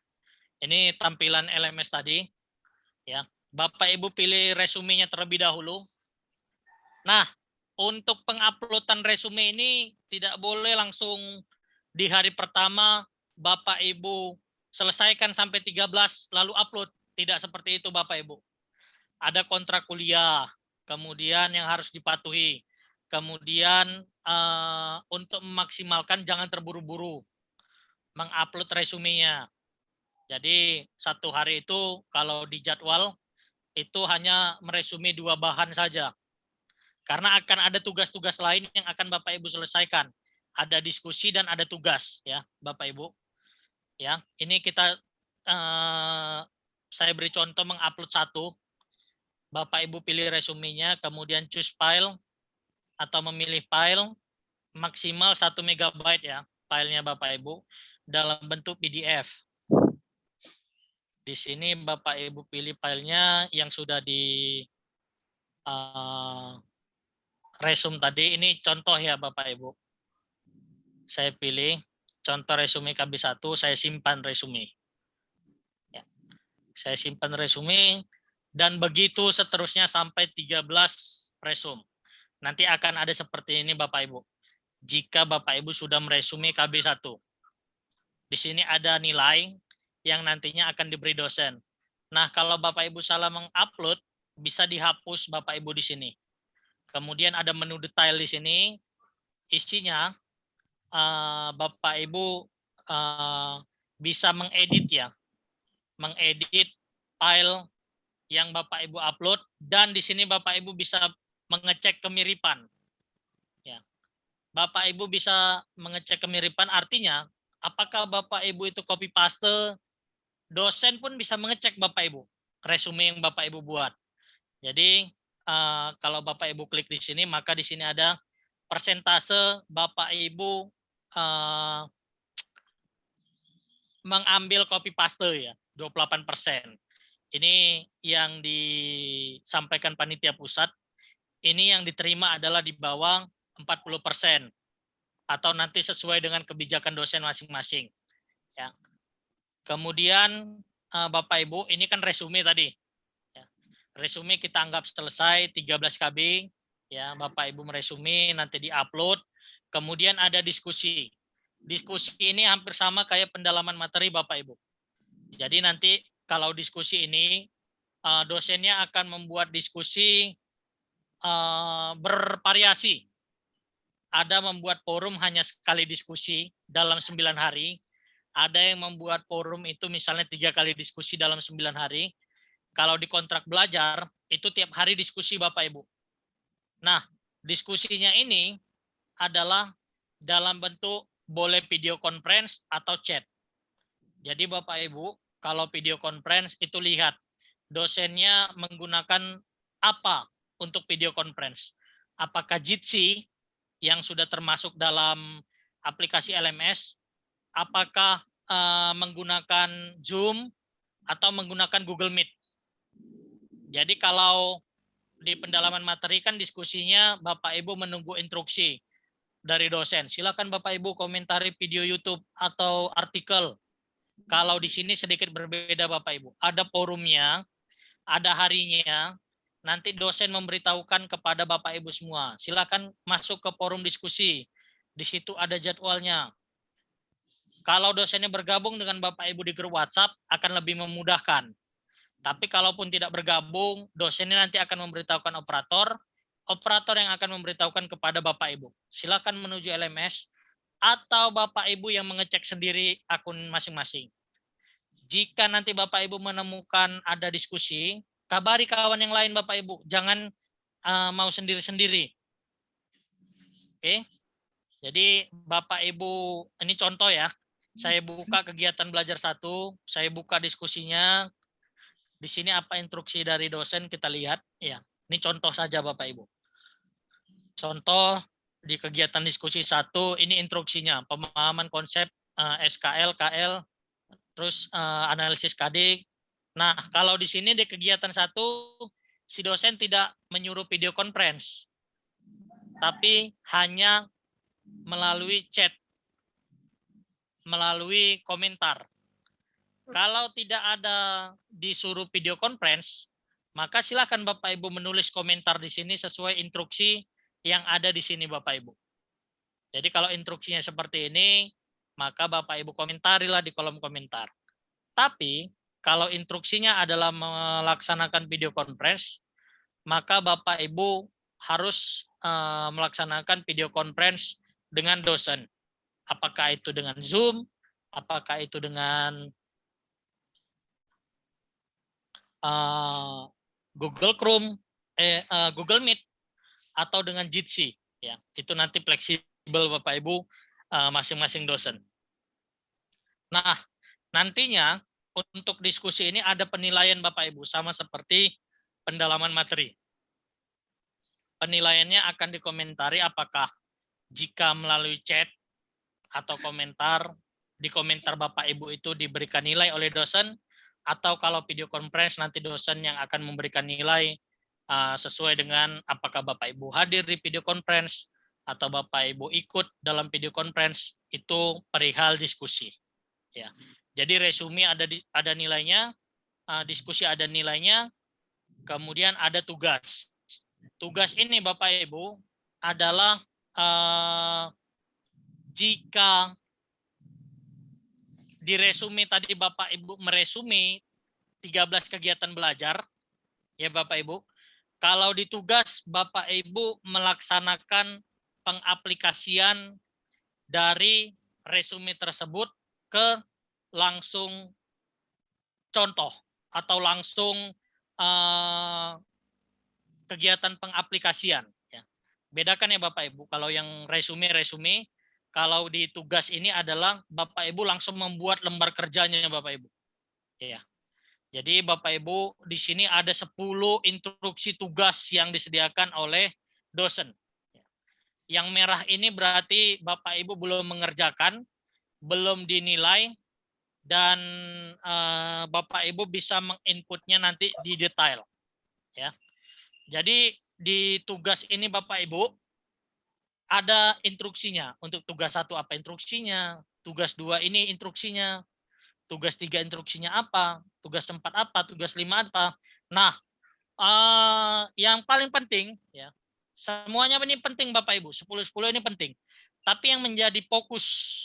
ini tampilan LMS tadi. Ya, Bapak Ibu pilih resumenya terlebih dahulu. Nah, untuk penguploadan resume ini tidak boleh langsung di hari pertama Bapak Ibu selesaikan sampai 13 lalu upload. Tidak seperti itu Bapak Ibu. Ada kontrak kuliah, kemudian yang harus dipatuhi. Kemudian untuk memaksimalkan jangan terburu-buru mengupload resumenya. Jadi satu hari itu kalau di jadwal itu hanya meresume 2 bahan saja. Karena akan ada tugas-tugas lain yang akan Bapak Ibu selesaikan. Ada diskusi dan ada tugas ya Bapak Ibu. Ya, ini kita saya beri contoh mengupload satu. Bapak Ibu pilih resumenya, kemudian choose file atau memilih file maksimal 1 MB ya filenya Bapak Ibu dalam bentuk PDF. Di sini Bapak Ibu pilih filenya yang sudah di resume tadi. Ini contoh ya Bapak Ibu. Saya pilih contoh resume KB1, saya simpan resume. Ya. Saya simpan resume dan begitu seterusnya sampai 13 resume. Nanti akan ada seperti ini Bapak Ibu. Jika Bapak Ibu sudah meresume KB1. Di sini ada nilai yang nantinya akan diberi dosen. Nah, kalau Bapak Ibu salah mengupload, bisa dihapus Bapak Ibu di sini. Kemudian ada menu detail di sini. Isinya Bapak Ibu bisa mengedit ya. Mengedit file yang Bapak Ibu upload dan di sini Bapak Ibu bisa mengecek kemiripan. Ya. Bapak Ibu bisa mengecek kemiripan artinya apakah Bapak Ibu itu copy paste, dosen pun bisa mengecek Bapak Ibu resume yang Bapak Ibu buat. Jadi kalau Bapak Ibu klik di sini maka di sini ada persentase Bapak Ibu mengambil copy paste ya, 28%. Ini yang disampaikan panitia pusat. Ini yang diterima adalah di bawah 40% atau nanti sesuai dengan kebijakan dosen masing-masing. Ya. Kemudian Bapak Ibu, ini kan resume tadi. Ya. Resume kita anggap selesai 13 KB. Ya, Bapak Ibu meresume nanti diupload. Kemudian ada diskusi. Diskusi ini hampir sama kayak pendalaman materi Bapak Ibu. Jadi nanti kalau diskusi ini dosennya akan membuat diskusi bervariasi. Ada membuat forum hanya sekali diskusi dalam 9 hari. Ada yang membuat forum itu misalnya 3 kali diskusi dalam 9 hari. Kalau di kontrak belajar, itu tiap hari diskusi Bapak Ibu. Nah, diskusinya ini adalah dalam bentuk boleh video conference atau chat. Jadi Bapak Ibu, kalau video conference itu lihat dosennya menggunakan apa untuk video conference. Apakah Jitsi yang sudah termasuk dalam aplikasi LMS, apakah menggunakan Zoom, atau menggunakan Google Meet. Jadi kalau di pendalaman materi kan diskusinya Bapak Ibu menunggu instruksi dari dosen. Silakan Bapak Ibu komentari video YouTube atau artikel. Kalau di sini sedikit berbeda Bapak Ibu. Ada forumnya, ada harinya. Nanti dosen memberitahukan kepada Bapak Ibu semua. Silakan masuk ke forum diskusi. Di situ ada jadwalnya. Kalau dosennya bergabung dengan Bapak Ibu di grup WhatsApp akan lebih memudahkan. Tapi kalaupun tidak bergabung, dosennya nanti akan memberitahukan operator yang akan memberitahukan kepada Bapak Ibu. Silakan menuju LMS atau Bapak Ibu yang mengecek sendiri akun masing-masing. Jika nanti Bapak Ibu menemukan ada diskusi, kabari kawan yang lain Bapak Ibu. Jangan mau sendiri-sendiri. Oke. Jadi Bapak Ibu, ini contoh ya. Saya buka kegiatan belajar 1, saya buka diskusinya. Di sini apa instruksi dari dosen kita lihat ya. Ini contoh saja Bapak Ibu. Contoh di kegiatan diskusi 1 ini instruksinya, pemahaman konsep SKL, KL, terus analisis KD. Nah, kalau di sini di kegiatan 1 si dosen tidak menyuruh video conference. Tapi hanya melalui chat, melalui komentar. Kalau tidak ada disuruh video conference, maka silakan Bapak Ibu menulis komentar di sini sesuai instruksi yang ada di sini Bapak Ibu. Jadi kalau instruksinya seperti ini, maka Bapak Ibu komentarilah di kolom komentar. Tapi kalau instruksinya adalah melaksanakan video conference, maka Bapak Ibu harus melaksanakan video conference dengan dosen. Apakah itu dengan Zoom, apakah itu dengan Google Chrome, Google Meet, atau dengan Jitsi, ya itu nanti fleksibel Bapak Ibu masing-masing dosen. Nah, nantinya untuk diskusi ini ada penilaian Bapak Ibu sama seperti pendalaman materi. Penilaiannya akan dikomentari apakah jika melalui chat atau komentar, di komentar Bapak Ibu itu diberikan nilai oleh dosen, atau kalau video conference nanti dosen yang akan memberikan nilai sesuai dengan apakah Bapak Ibu hadir di video conference atau Bapak Ibu ikut dalam video conference, itu perihal diskusi. Ya. Jadi resume ada nilainya, diskusi ada nilainya, kemudian ada tugas. Tugas ini Bapak Ibu adalah jika di resume tadi Bapak Ibu meresume 13 kegiatan belajar, ya Bapak Ibu. Kalau di tugas Bapak Ibu melaksanakan pengaplikasian dari resume tersebut ke langsung contoh atau langsung kegiatan pengaplikasian. Ya. Bedakan ya Bapak Ibu, kalau yang resume, kalau di tugas ini adalah Bapak Ibu langsung membuat lembar kerjanya Bapak Ibu. Ya. Jadi Bapak Ibu di sini ada 10 instruksi tugas yang disediakan oleh dosen. Yang merah ini berarti Bapak Ibu belum mengerjakan, belum dinilai, dan Bapak Ibu bisa menginputnya nanti di detail. Ya. Jadi di tugas ini Bapak Ibu ada instruksinya. Untuk tugas 1 apa instruksinya, tugas 2 ini instruksinya, tugas 3 instruksinya apa, tugas 4 apa, tugas 5 apa. Nah, yang paling penting ya, semuanya ini penting Bapak Ibu, 10-10 ini penting. Tapi yang menjadi fokus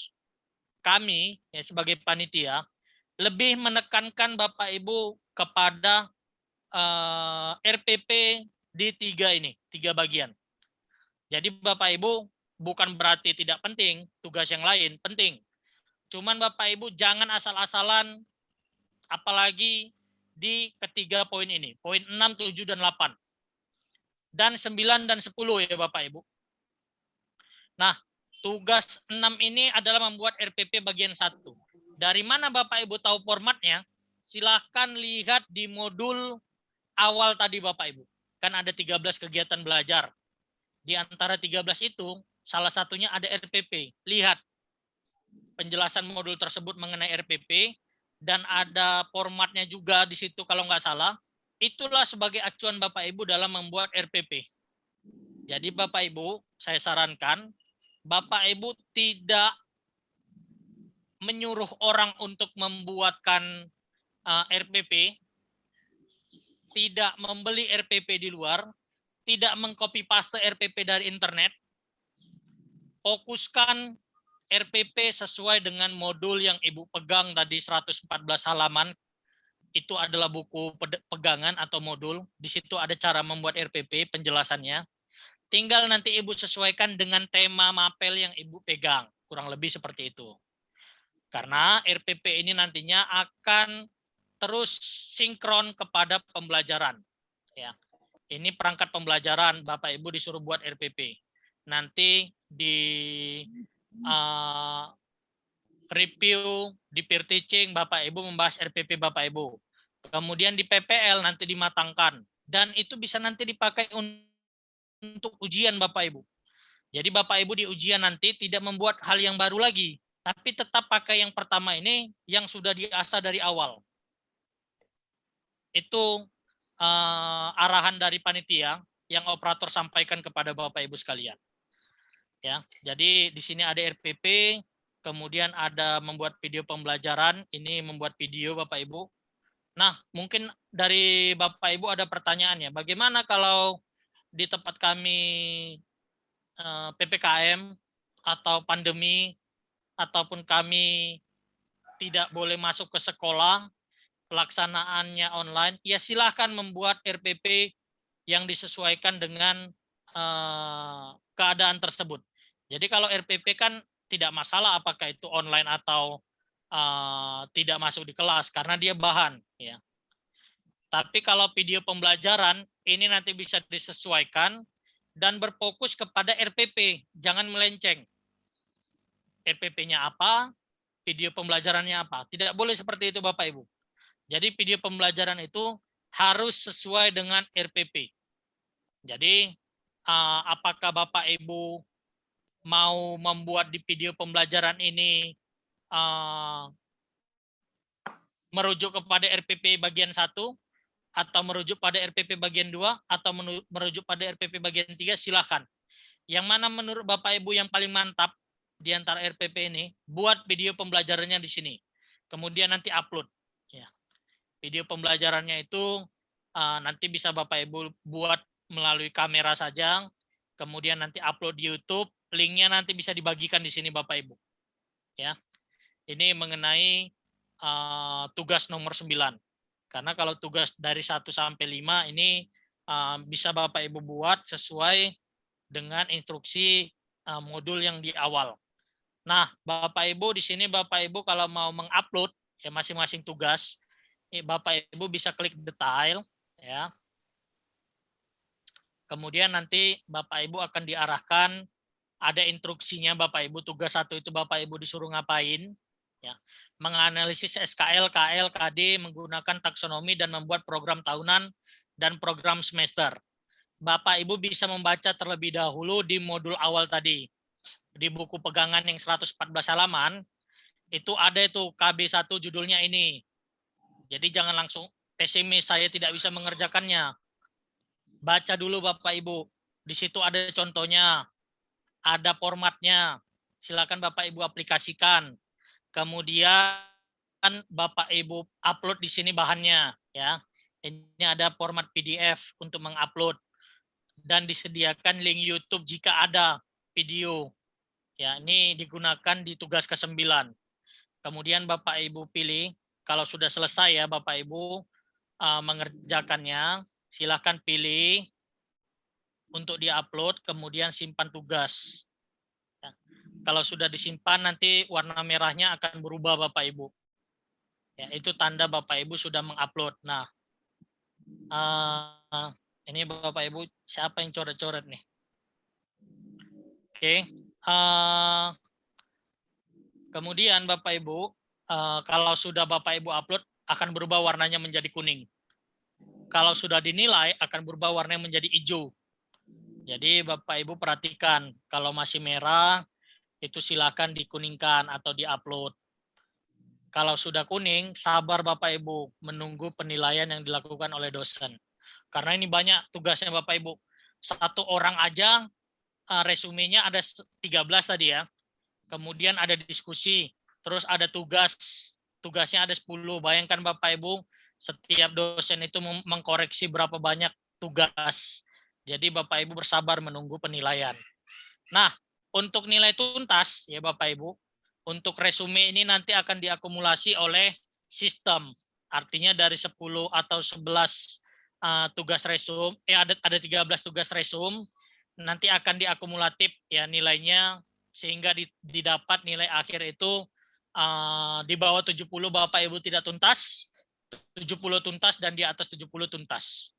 kami ya sebagai panitia lebih menekankan Bapak Ibu kepada RPP di 3 bagian. Jadi Bapak Ibu bukan berarti tidak penting, tugas yang lain penting. Cuman Bapak Ibu jangan asal-asalan, apalagi di ketiga poin ini, poin 6, 7, dan 8. Dan 9 dan 10 ya Bapak Ibu. Nah, tugas 6 ini adalah membuat RPP bagian 1. Dari mana Bapak Ibu tahu formatnya? Silahkan lihat di modul awal tadi Bapak Ibu. Kan ada 13 kegiatan belajar. Di antara 13 itu, salah satunya ada RPP. Lihat penjelasan modul tersebut mengenai RPP. dan ada formatnya juga di situ kalau nggak salah. Itulah sebagai acuan Bapak Ibu dalam membuat RPP. Jadi Bapak Ibu, saya sarankan Bapak Ibu tidak menyuruh orang untuk membuatkan RPP, tidak membeli RPP di luar, tidak mengcopy paste RPP dari internet. Fokuskan RPP sesuai dengan modul yang Ibu pegang tadi 114 halaman. Itu adalah buku pegangan atau modul. Di situ ada cara membuat RPP, penjelasannya. Tinggal nanti Ibu sesuaikan dengan tema mapel yang Ibu pegang. Kurang lebih seperti itu. Karena RPP ini nantinya akan terus sinkron kepada pembelajaran. Ya. Ini perangkat pembelajaran, Bapak Ibu disuruh buat RPP. Nanti di review, di peer teaching, Bapak Ibu membahas RPP Bapak Ibu. Kemudian di PPL nanti dimatangkan. Dan itu bisa nanti dipakai untuk ujian Bapak Ibu. Jadi Bapak Ibu di ujian nanti tidak membuat hal yang baru lagi. Tapi tetap pakai yang pertama ini yang sudah diasah dari awal. Itu arahan dari panitia yang operator sampaikan kepada Bapak Ibu sekalian. Ya, jadi di sini ada RPP, kemudian ada membuat video pembelajaran, ini membuat video Bapak Ibu. Nah, mungkin dari Bapak Ibu ada pertanyaannya, bagaimana kalau di tempat kami PPKM atau pandemi, ataupun kami tidak boleh masuk ke sekolah, pelaksanaannya online, ya silahkan membuat RPP yang disesuaikan dengan keadaan tersebut. Jadi kalau RPP kan tidak masalah apakah itu online atau tidak masuk di kelas karena dia bahan. Ya. Tapi kalau video pembelajaran ini nanti bisa disesuaikan dan berfokus kepada RPP, jangan melenceng. RPP-nya apa, video pembelajarannya apa. Tidak boleh seperti itu Bapak Ibu. Jadi video pembelajaran itu harus sesuai dengan RPP. Jadi apakah Bapak Ibu mau membuat di video pembelajaran ini merujuk kepada RPP bagian 1 atau merujuk pada RPP bagian 2 atau merujuk pada RPP bagian 3, silahkan. Yang mana menurut Bapak Ibu yang paling mantap di antara RPP ini, buat video pembelajarannya di sini. Kemudian nanti upload. Ya. Video pembelajarannya itu nanti bisa Bapak Ibu buat melalui kamera saja, kemudian nanti upload di YouTube, linknya nanti bisa dibagikan di sini Bapak Ibu. Ya, ini mengenai tugas nomor 9. Karena kalau tugas dari 1 sampai 5 ini bisa Bapak Ibu buat sesuai dengan instruksi modul yang di awal. Nah, Bapak Ibu di sini Bapak Ibu kalau mau mengupload ya masing-masing tugas, Bapak Ibu bisa klik detail ya. Kemudian nanti Bapak Ibu akan diarahkan, ada instruksinya Bapak Ibu, tugas 1 itu Bapak Ibu disuruh ngapain ya. Menganalisis SKL, KL, KD menggunakan taksonomi dan membuat program tahunan dan program semester. Bapak Ibu bisa membaca terlebih dahulu di modul awal tadi. Di buku pegangan yang 114 halaman itu ada itu KB1 judulnya ini. Jadi jangan langsung pesimis saya tidak bisa mengerjakannya. Baca dulu Bapak Ibu. Di situ ada contohnya, ada formatnya. Silakan Bapak Ibu aplikasikan. Kemudian Bapak Ibu upload di sini bahannya ya. Ini ada format PDF untuk mengupload dan disediakan link YouTube jika ada video. Ya, ini digunakan di tugas ke-9. Kemudian Bapak Ibu pilih, kalau sudah selesai ya Bapak Ibu mengerjakannya, silakan pilih untuk diupload, kemudian simpan tugas. Ya. Kalau sudah disimpan, nanti warna merahnya akan berubah Bapak Ibu. Ya, itu tanda Bapak Ibu sudah mengupload. Nah, ini Bapak Ibu, siapa yang coret-coret nih? Oke. Kemudian Bapak Ibu, kalau sudah Bapak Ibu upload, akan berubah warnanya menjadi kuning. Kalau sudah dinilai, akan berubah warnanya menjadi hijau. Jadi Bapak Ibu perhatikan, kalau masih merah, itu silakan dikuningkan atau diupload. Kalau sudah kuning, sabar Bapak Ibu menunggu penilaian yang dilakukan oleh dosen. Karena ini banyak tugasnya Bapak Ibu. Satu orang aja resumenya ada 13 tadi ya. Kemudian ada diskusi, terus ada tugasnya ada 10. Bayangkan Bapak Ibu, setiap dosen itu mengkoreksi berapa banyak tugas. Jadi Bapak Ibu bersabar menunggu penilaian. Nah, untuk nilai tuntas ya Bapak Ibu, untuk resume ini nanti akan diakumulasi oleh sistem. Artinya dari 10 atau 11 tugas resum, ada 13 tugas resum, nanti akan diakumulatif ya nilainya sehingga didapat nilai akhir itu di bawah 70 Bapak Ibu tidak tuntas, 70 tuntas dan di atas 70 tuntas.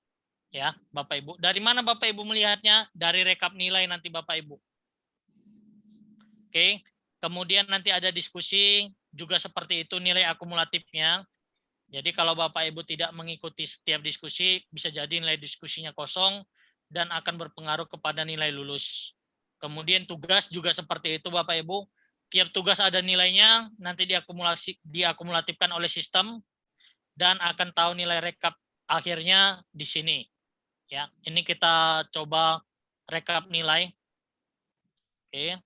Ya, Bapak Ibu. Dari mana Bapak Ibu melihatnya? Dari rekap nilai nanti Bapak Ibu. Oke. Kemudian nanti ada diskusi juga seperti itu nilai akumulatifnya. Jadi kalau Bapak Ibu tidak mengikuti setiap diskusi, bisa jadi nilai diskusinya kosong dan akan berpengaruh kepada nilai lulus. Kemudian tugas juga seperti itu Bapak Ibu. Tiap tugas ada nilainya, nanti diakumulatifkan oleh sistem dan akan tahu nilai rekap akhirnya di sini. Ya, ini kita coba rekap nilai. Oke.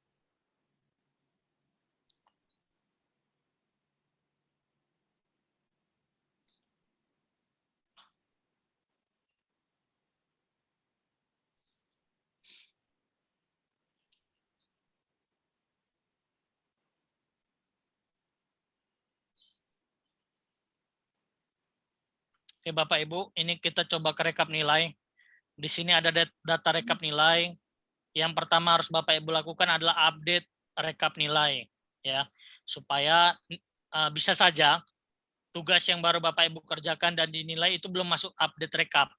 Oke Bapak Ibu, ini kita coba ke rekap nilai. Di sini ada data rekap nilai. Yang pertama harus Bapak Ibu lakukan adalah update rekap nilai, ya, supaya bisa saja tugas yang baru Bapak Ibu kerjakan dan dinilai itu belum masuk update rekap.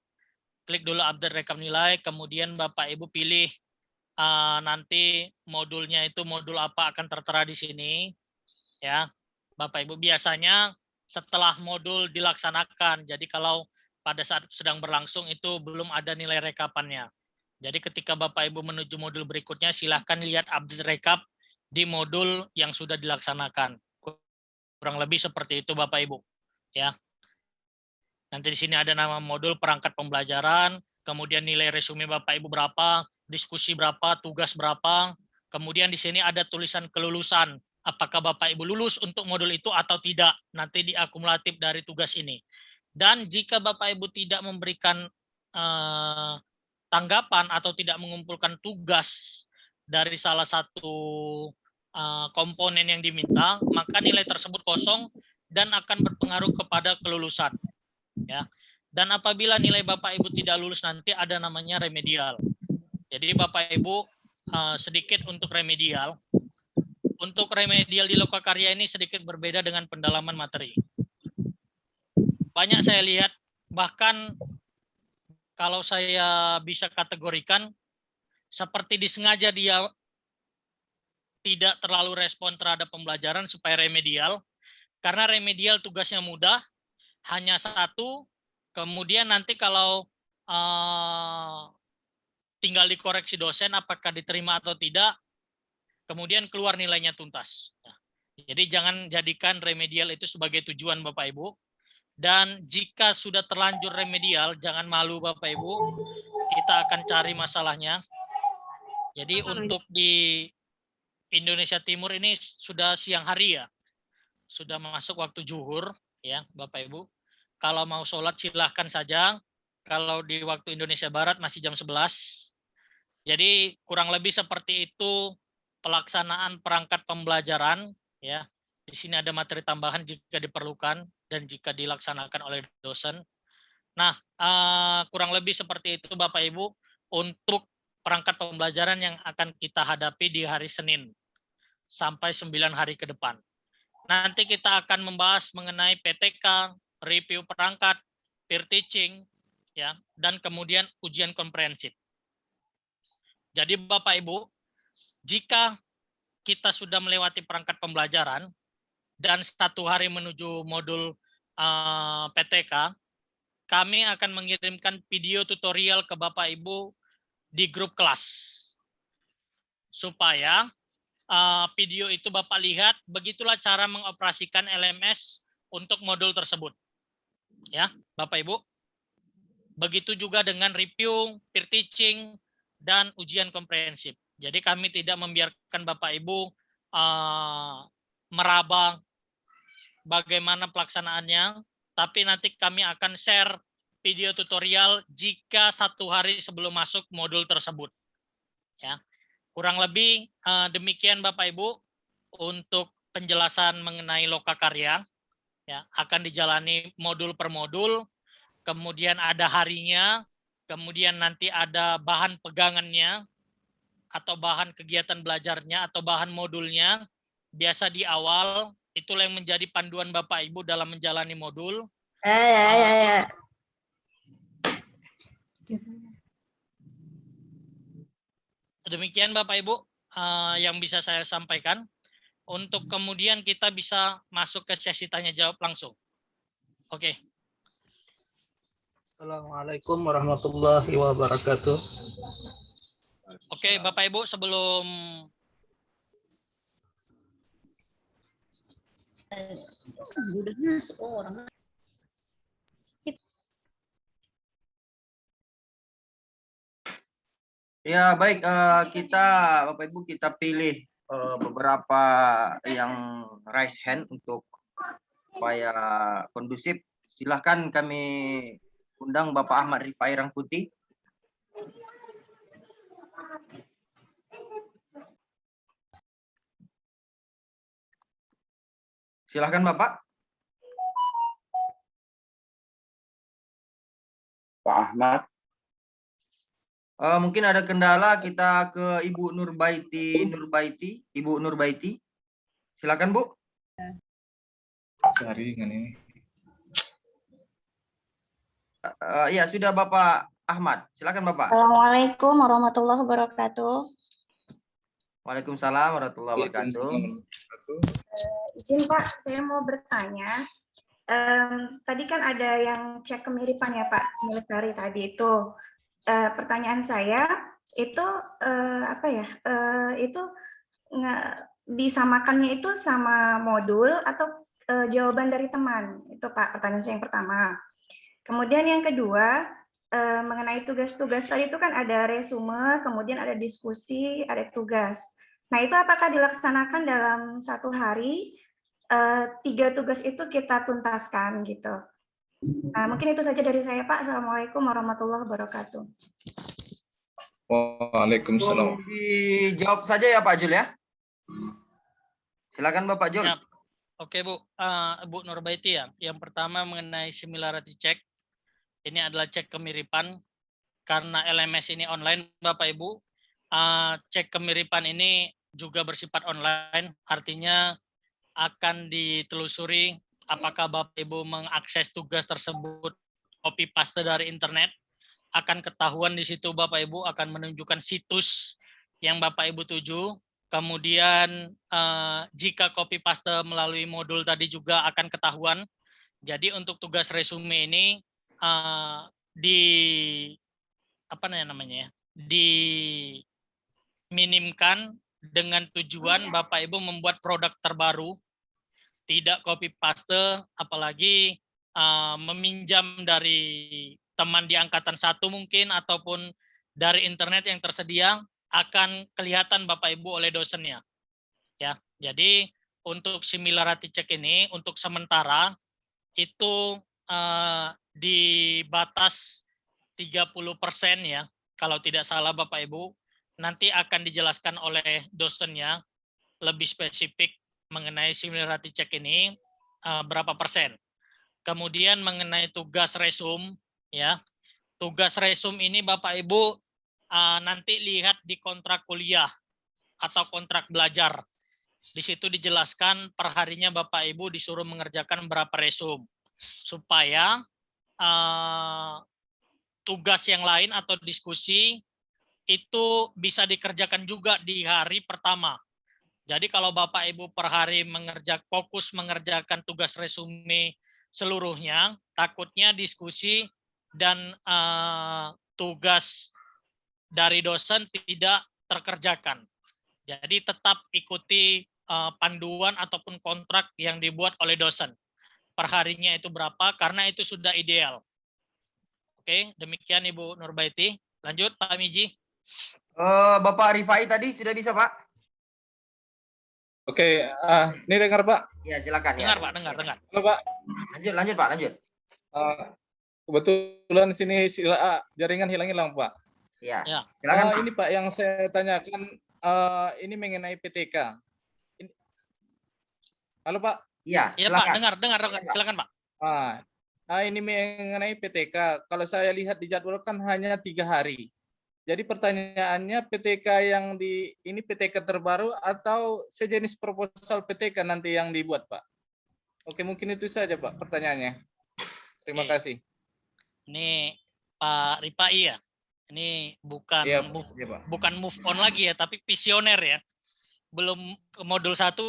Klik dulu update rekap nilai, kemudian Bapak Ibu pilih nanti modulnya itu modul apa akan tertera di sini, ya, Bapak Ibu. Biasanya setelah modul dilaksanakan. Jadi kalau pada saat sedang berlangsung itu belum ada nilai rekapannya. Jadi ketika Bapak Ibu menuju modul berikutnya, silahkan lihat update rekap di modul yang sudah dilaksanakan. Kurang lebih seperti itu Bapak Ibu. Ya. Nanti di sini ada nama modul perangkat pembelajaran, kemudian nilai resume Bapak Ibu berapa, diskusi berapa, tugas berapa. Kemudian di sini ada tulisan kelulusan. Apakah Bapak Ibu lulus untuk modul itu atau tidak, nanti diakumulatif dari tugas ini. Dan jika Bapak Ibu tidak memberikan tanggapan atau tidak mengumpulkan tugas dari salah satu komponen yang diminta, maka nilai tersebut kosong dan akan berpengaruh kepada kelulusan. Ya. Dan apabila nilai Bapak Ibu tidak lulus nanti ada namanya remedial. Jadi Bapak Ibu sedikit untuk remedial. Untuk remedial di lokakarya ini sedikit berbeda dengan pendalaman materi. Banyak saya lihat, bahkan kalau saya bisa kategorikan, seperti disengaja dia tidak terlalu respon terhadap pembelajaran supaya remedial. Karena remedial tugasnya mudah, hanya satu, kemudian nanti kalau tinggal dikoreksi dosen apakah diterima atau tidak, kemudian keluar nilainya tuntas. Jadi jangan jadikan remedial itu sebagai tujuan Bapak Ibu. Dan jika sudah terlanjur remedial, jangan malu Bapak Ibu, kita akan cari masalahnya. Jadi untuk di Indonesia Timur ini sudah siang hari ya, sudah masuk waktu zuhur ya Bapak Ibu. Kalau mau sholat silahkan saja, kalau di waktu Indonesia Barat masih jam 11. Jadi kurang lebih seperti itu pelaksanaan perangkat pembelajaran ya. Di sini ada materi tambahan jika diperlukan dan jika dilaksanakan oleh dosen. Nah, kurang lebih seperti itu Bapak Ibu untuk perangkat pembelajaran yang akan kita hadapi di hari Senin sampai 9 hari ke depan. Nanti kita akan membahas mengenai PTK, review perangkat, peer teaching, ya, dan kemudian ujian komprehensif. Jadi Bapak Ibu, jika kita sudah melewati perangkat pembelajaran dan 1 hari menuju modul PTK, kami akan mengirimkan video tutorial ke Bapak Ibu di grup kelas. Supaya video itu Bapak lihat, begitulah cara mengoperasikan LMS untuk modul tersebut. Ya, Bapak Ibu. Begitu juga dengan review, peer teaching, dan ujian komprehensif. Jadi kami tidak membiarkan Bapak Ibu meraba bagaimana pelaksanaannya, tapi nanti kami akan share video tutorial jika 1 hari sebelum masuk modul tersebut. Ya, kurang lebih demikian Bapak Ibu untuk penjelasan mengenai lokakarya. Ya, akan dijalani modul per modul. Kemudian ada harinya, kemudian nanti ada bahan pegangannya, atau bahan kegiatan belajarnya, atau bahan modulnya. Biasa di awal, itulah yang menjadi panduan Bapak Ibu dalam menjalani modul. Demikian Bapak Ibu yang bisa saya sampaikan. Untuk kemudian kita bisa masuk ke sesi tanya jawab langsung. Oke. Assalamualaikum warahmatullahi wabarakatuh. Oke, Bapak Ibu, sebelum Ya, baik, kita Bapak Ibu kita pilih beberapa yang raise hand untuk supaya kondusif. Silahkan kami undang Bapak Ahmad Rifai Rangkuti. Silahkan Bapak. Pak Ahmad. Mungkin ada kendala, kita ke Ibu Nurbaiti. Ibu Nurbaiti. Silakan Bu. Jaringan ini. Ya, sudah Bapak Ahmad. Silakan Bapak. Assalamualaikum warahmatullahi wabarakatuh. Waalaikumsalam warahmatullahi wabarakatuh. Izin Pak, saya mau bertanya. Tadi kan ada yang cek kemiripan ya Pak, military tadi itu. Pertanyaan saya itu apa ya? Itu disamakannya itu sama modul atau jawaban dari teman? Itu Pak, pertanyaan saya yang pertama. Kemudian yang kedua, mengenai tugas-tugas tadi itu kan ada resume, kemudian ada diskusi, ada tugas. Nah itu apakah dilaksanakan dalam 1 hari? 3 tugas itu kita tuntaskan gitu. Nah, mungkin itu saja dari saya Pak. Assalamualaikum warahmatullahi wabarakatuh. Waalaikumsalam. Dijawab saja ya Pak Jul ya. Silakan Bapak Jul. Siap. Oke Bu, Bu Nurbaiti ya. Yang pertama mengenai similarity check. Ini adalah cek kemiripan. Karena LMS ini online Bapak Ibu. Cek kemiripan ini juga bersifat online. Artinya akan ditelusuri apakah Bapak Ibu mengakses tugas tersebut copy paste dari internet, akan ketahuan di situ Bapak Ibu akan menunjukkan situs yang Bapak Ibu tuju. Kemudian jika copy paste melalui modul tadi juga akan ketahuan. Jadi untuk tugas resume ini diminimkan dengan tujuan Bapak Ibu membuat produk terbaru, tidak copy paste, apalagi meminjam dari teman di angkatan 1 mungkin ataupun dari internet yang tersedia, akan kelihatan Bapak Ibu oleh dosennya. Ya, jadi untuk similarity check ini untuk sementara itu di batas 30% ya, kalau tidak salah Bapak Ibu. Nanti akan dijelaskan oleh dosennya lebih spesifik mengenai similarity check ini berapa persen. Kemudian mengenai tugas resum ya. Tugas resum ini Bapak Ibu nanti lihat di kontrak kuliah atau kontrak belajar. Di situ dijelaskan perharinya Bapak Ibu disuruh mengerjakan berapa resum supaya tugas yang lain atau diskusi itu bisa dikerjakan juga di hari pertama. Jadi kalau Bapak Ibu per hari fokus mengerjakan tugas resume seluruhnya, takutnya diskusi dan tugas dari dosen tidak terkerjakan. Jadi tetap ikuti panduan ataupun kontrak yang dibuat oleh dosen. Perharinya itu berapa, karena itu sudah ideal. Oke, demikian Ibu Nurbaiti. Lanjut Pak Miji. Bapak Rifai tadi sudah bisa Pak? Oke, ini dengar Pak. Ya silakan. Dengar ya. Pak, dengar. Halo Pak. Lanjut Pak, lanjut. Kebetulan sini jaringan hilang-hilang Pak. Ya. Ya. Silakan Pak. Ini Pak yang saya tanyakan ini mengenai PTK. Halo Pak. Iya, Iya Pak, silakan. dengar. Silakan Pak. Ini mengenai PTK. Kalau saya lihat di jadwal kan hanya 3 hari. Jadi pertanyaannya PTK yang ini PTK terbaru atau sejenis proposal PTK nanti yang dibuat Pak? Oke, mungkin itu saja Pak pertanyaannya. Terima Oke. kasih. Ini Pak Rifai ya. Ini bukan Iya, move, iya, Pak. bukan move on lagi ya, tapi visioner ya. Belum ke modul 1,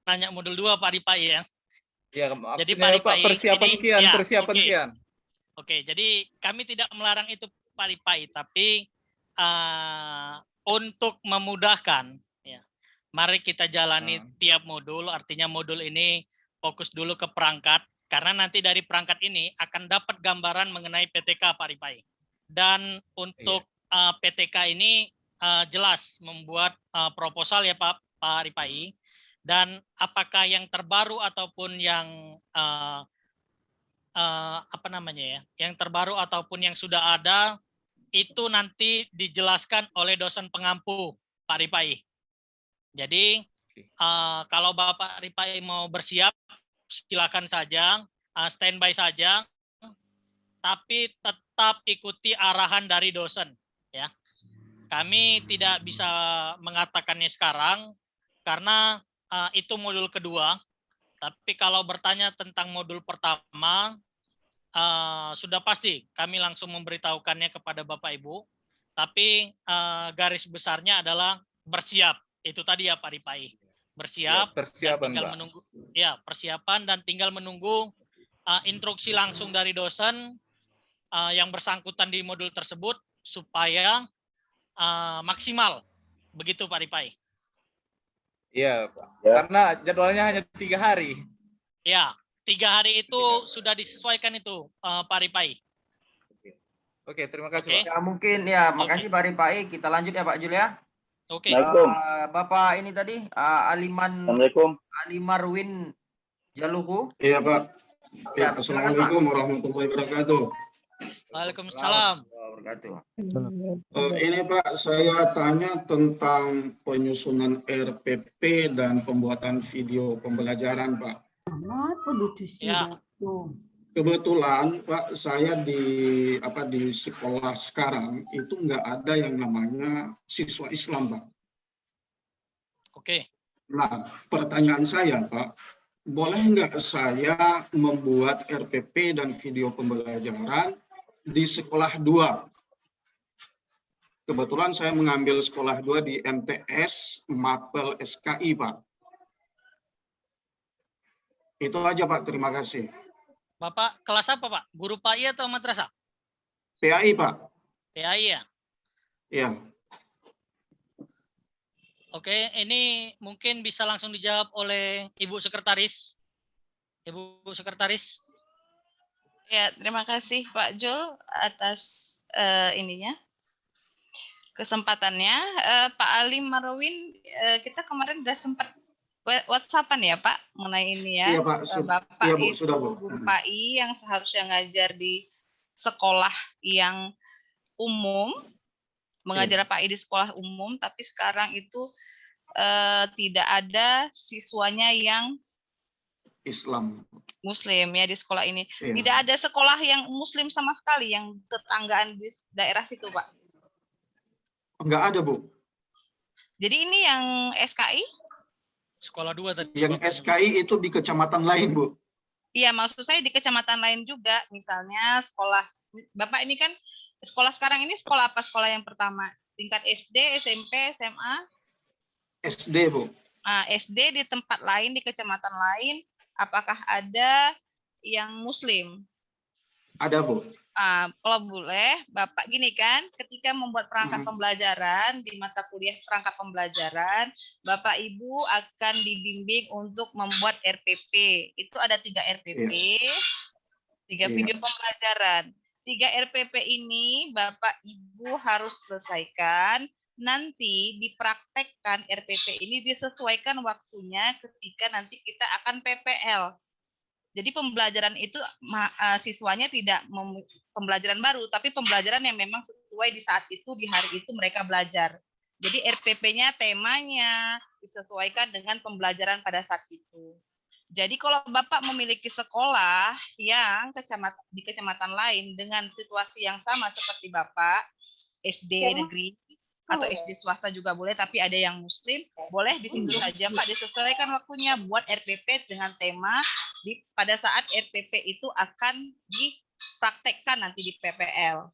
nanya modul 2 Pak Rifai ya. Ya, Jadi maksudnya Pak, Rifai, persiapan ini- kian, ya, persiapan oke. kian. Oke, jadi kami tidak melarang itu Pak Rifai, tapi untuk memudahkan, ya, mari kita jalani tiap modul. Artinya modul ini fokus dulu ke perangkat, karena nanti dari perangkat ini akan dapat gambaran mengenai PTK Pak Rifai. Dan untuk PTK ini jelas membuat proposal ya Pak Rifai. Dan apakah yang terbaru ataupun yang yang terbaru ataupun yang sudah ada itu nanti dijelaskan oleh dosen pengampu Pak Rifai. Jadi kalau Bapak Rifai mau bersiap, silakan saja, standby saja, tapi tetap ikuti arahan dari dosen. Ya, kami tidak bisa mengatakannya sekarang karena itu modul kedua. Tapi kalau bertanya tentang modul pertama, sudah pasti kami langsung memberitahukannya kepada Bapak Ibu. Tapi garis besarnya adalah bersiap. Itu tadi ya Pak Rifai. Bersiap, Ya, persiapan, dan tinggal Pak. menunggu. Ya, persiapan dan tinggal menunggu instruksi langsung dari dosen yang bersangkutan di modul tersebut supaya maksimal. Begitu Pak Rifai. Iya, Pak. Ya. Karena jadwalnya hanya 3 hari. Ya, 3 hari itu sudah disesuaikan itu Pak Rifai. Oke, terima kasih Oke. Pak. Ya mungkin ya, makasih Pak Rifai. Kita lanjut ya Pak Jul ya. Oke. Bapak ini tadi Alimarwin Jaluhu. Iya Pak. Ya, silakan Pak. Assalamualaikum warahmatullahi wabarakatuh. Waalaikumsalam. Ini Pak, saya tanya tentang penyusunan RPP dan pembuatan video pembelajaran Pak. Ya. Kebetulan Pak, saya di sekolah sekarang itu nggak ada yang namanya siswa Islam Pak. Oke. Nah, pertanyaan saya Pak, boleh nggak saya membuat RPP dan video pembelajaran di sekolah 2? Kebetulan saya mengambil sekolah 2 di MTS Mapel SKI Pak. Itu aja Pak, terima kasih. Bapak kelas apa Pak? Guru PAI atau madrasah? PAI Pak. PAI ya? Iya. Oke, ini mungkin bisa langsung dijawab oleh Ibu Sekretaris. Ibu Sekretaris. Ya, terima kasih Pak Jul atas kesempatannya. Pak Ali Marwin, kita kemarin sudah sempat WhatsAppan ya Pak mengenai ini ya. Iya, Pak. Bapak Iya, Bu, itu sudah, Bu. guru PAI yang seharusnya ngajar di sekolah yang umum, mengajar PAI di sekolah umum, tapi sekarang itu tidak ada siswanya yang Islam. Muslim ya di sekolah ini. Iya. Tidak ada sekolah yang Muslim sama sekali yang tetanggaan di daerah situ Pak. Enggak ada Bu. Jadi ini yang SKI? Sekolah 2 tadi. Yang SKI itu di kecamatan lain Bu. Iya, maksud saya di kecamatan lain juga. Misalnya sekolah, Bapak ini kan sekolah sekarang ini sekolah apa sekolah yang pertama? Tingkat SD, SMP, SMA? SD Bu. Nah, SD di tempat lain, di kecamatan lain, apakah ada yang Muslim? Ada Bu. Kalau boleh, Bapak gini kan, ketika membuat perangkat pembelajaran di mata kuliah perangkat pembelajaran, Bapak Ibu akan dibimbing untuk membuat RPP. Itu ada 3 RPP, 3 video pembelajaran. 3 RPP ini Bapak Ibu harus selesaikan. Nanti dipraktekkan RPP ini disesuaikan waktunya ketika nanti kita akan PPL. Jadi pembelajaran itu siswanya tidak pembelajaran baru, tapi pembelajaran yang memang sesuai di saat itu, di hari itu mereka belajar. Jadi RPP-nya, temanya disesuaikan dengan pembelajaran pada saat itu. Jadi kalau Bapak memiliki sekolah yang di kecamatan lain dengan situasi yang sama seperti Bapak, SD negeri, atau SD swasta juga boleh, tapi ada yang muslim, boleh di situ saja Pak, disesuaikan waktunya buat RPP dengan tema pada saat RPP itu akan dipraktekkan nanti di PPL.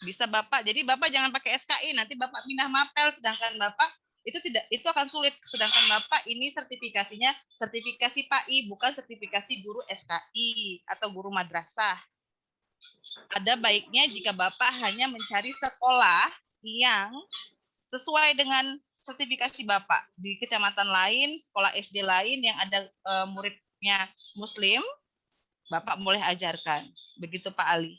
Bisa Bapak, jadi Bapak jangan pakai SKI, nanti Bapak pindah mapel, sedangkan Bapak itu akan sulit, sedangkan Bapak ini sertifikasinya sertifikasi PAI, bukan sertifikasi guru SKI atau guru madrasah. Ada baiknya jika Bapak hanya mencari sekolah yang sesuai dengan sertifikasi Bapak di kecamatan lain, sekolah SD lain yang ada muridnya muslim, Bapak boleh ajarkan. Begitu Pak Ali.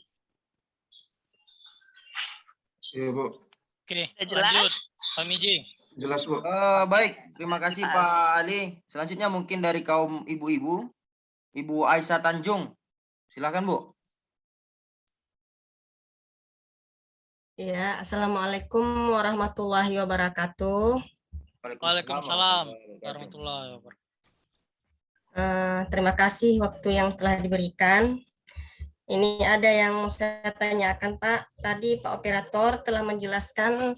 Iya, Bu. Oke, jelas? lanjut Pak Miji. Jelas, Bu. Baik, terima kasih Pak Ali. Selanjutnya mungkin dari kaum ibu-ibu, Ibu Aisyah Tanjung. Silakan Bu. Ya, Assalamualaikum warahmatullahi wabarakatuh. Waalaikumsalam warahmatullahi wabarakatuh. Terima kasih waktu yang telah diberikan. Ini ada yang mau saya tanyakan Pak. Tadi Pak Operator telah menjelaskan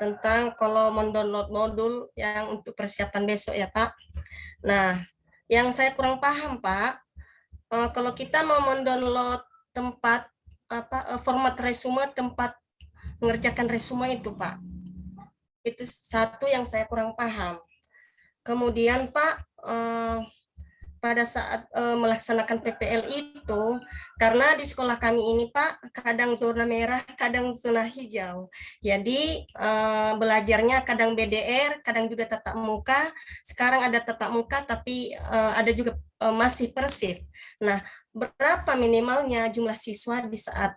tentang kalau mendownload modul yang untuk persiapan besok ya Pak. Nah, yang saya kurang paham Pak, kalau kita mau mendownload tempat format resume, tempat mengerjakan resume itu Pak, itu satu yang saya kurang paham. Kemudian Pak, pada saat melaksanakan PPL itu, karena di sekolah kami ini Pak, kadang zona merah, kadang zona hijau. Jadi belajarnya kadang BDR, kadang juga tatap muka. Sekarang ada tatap muka, tapi ada juga masih persif. Nah, berapa minimalnya jumlah siswa di saat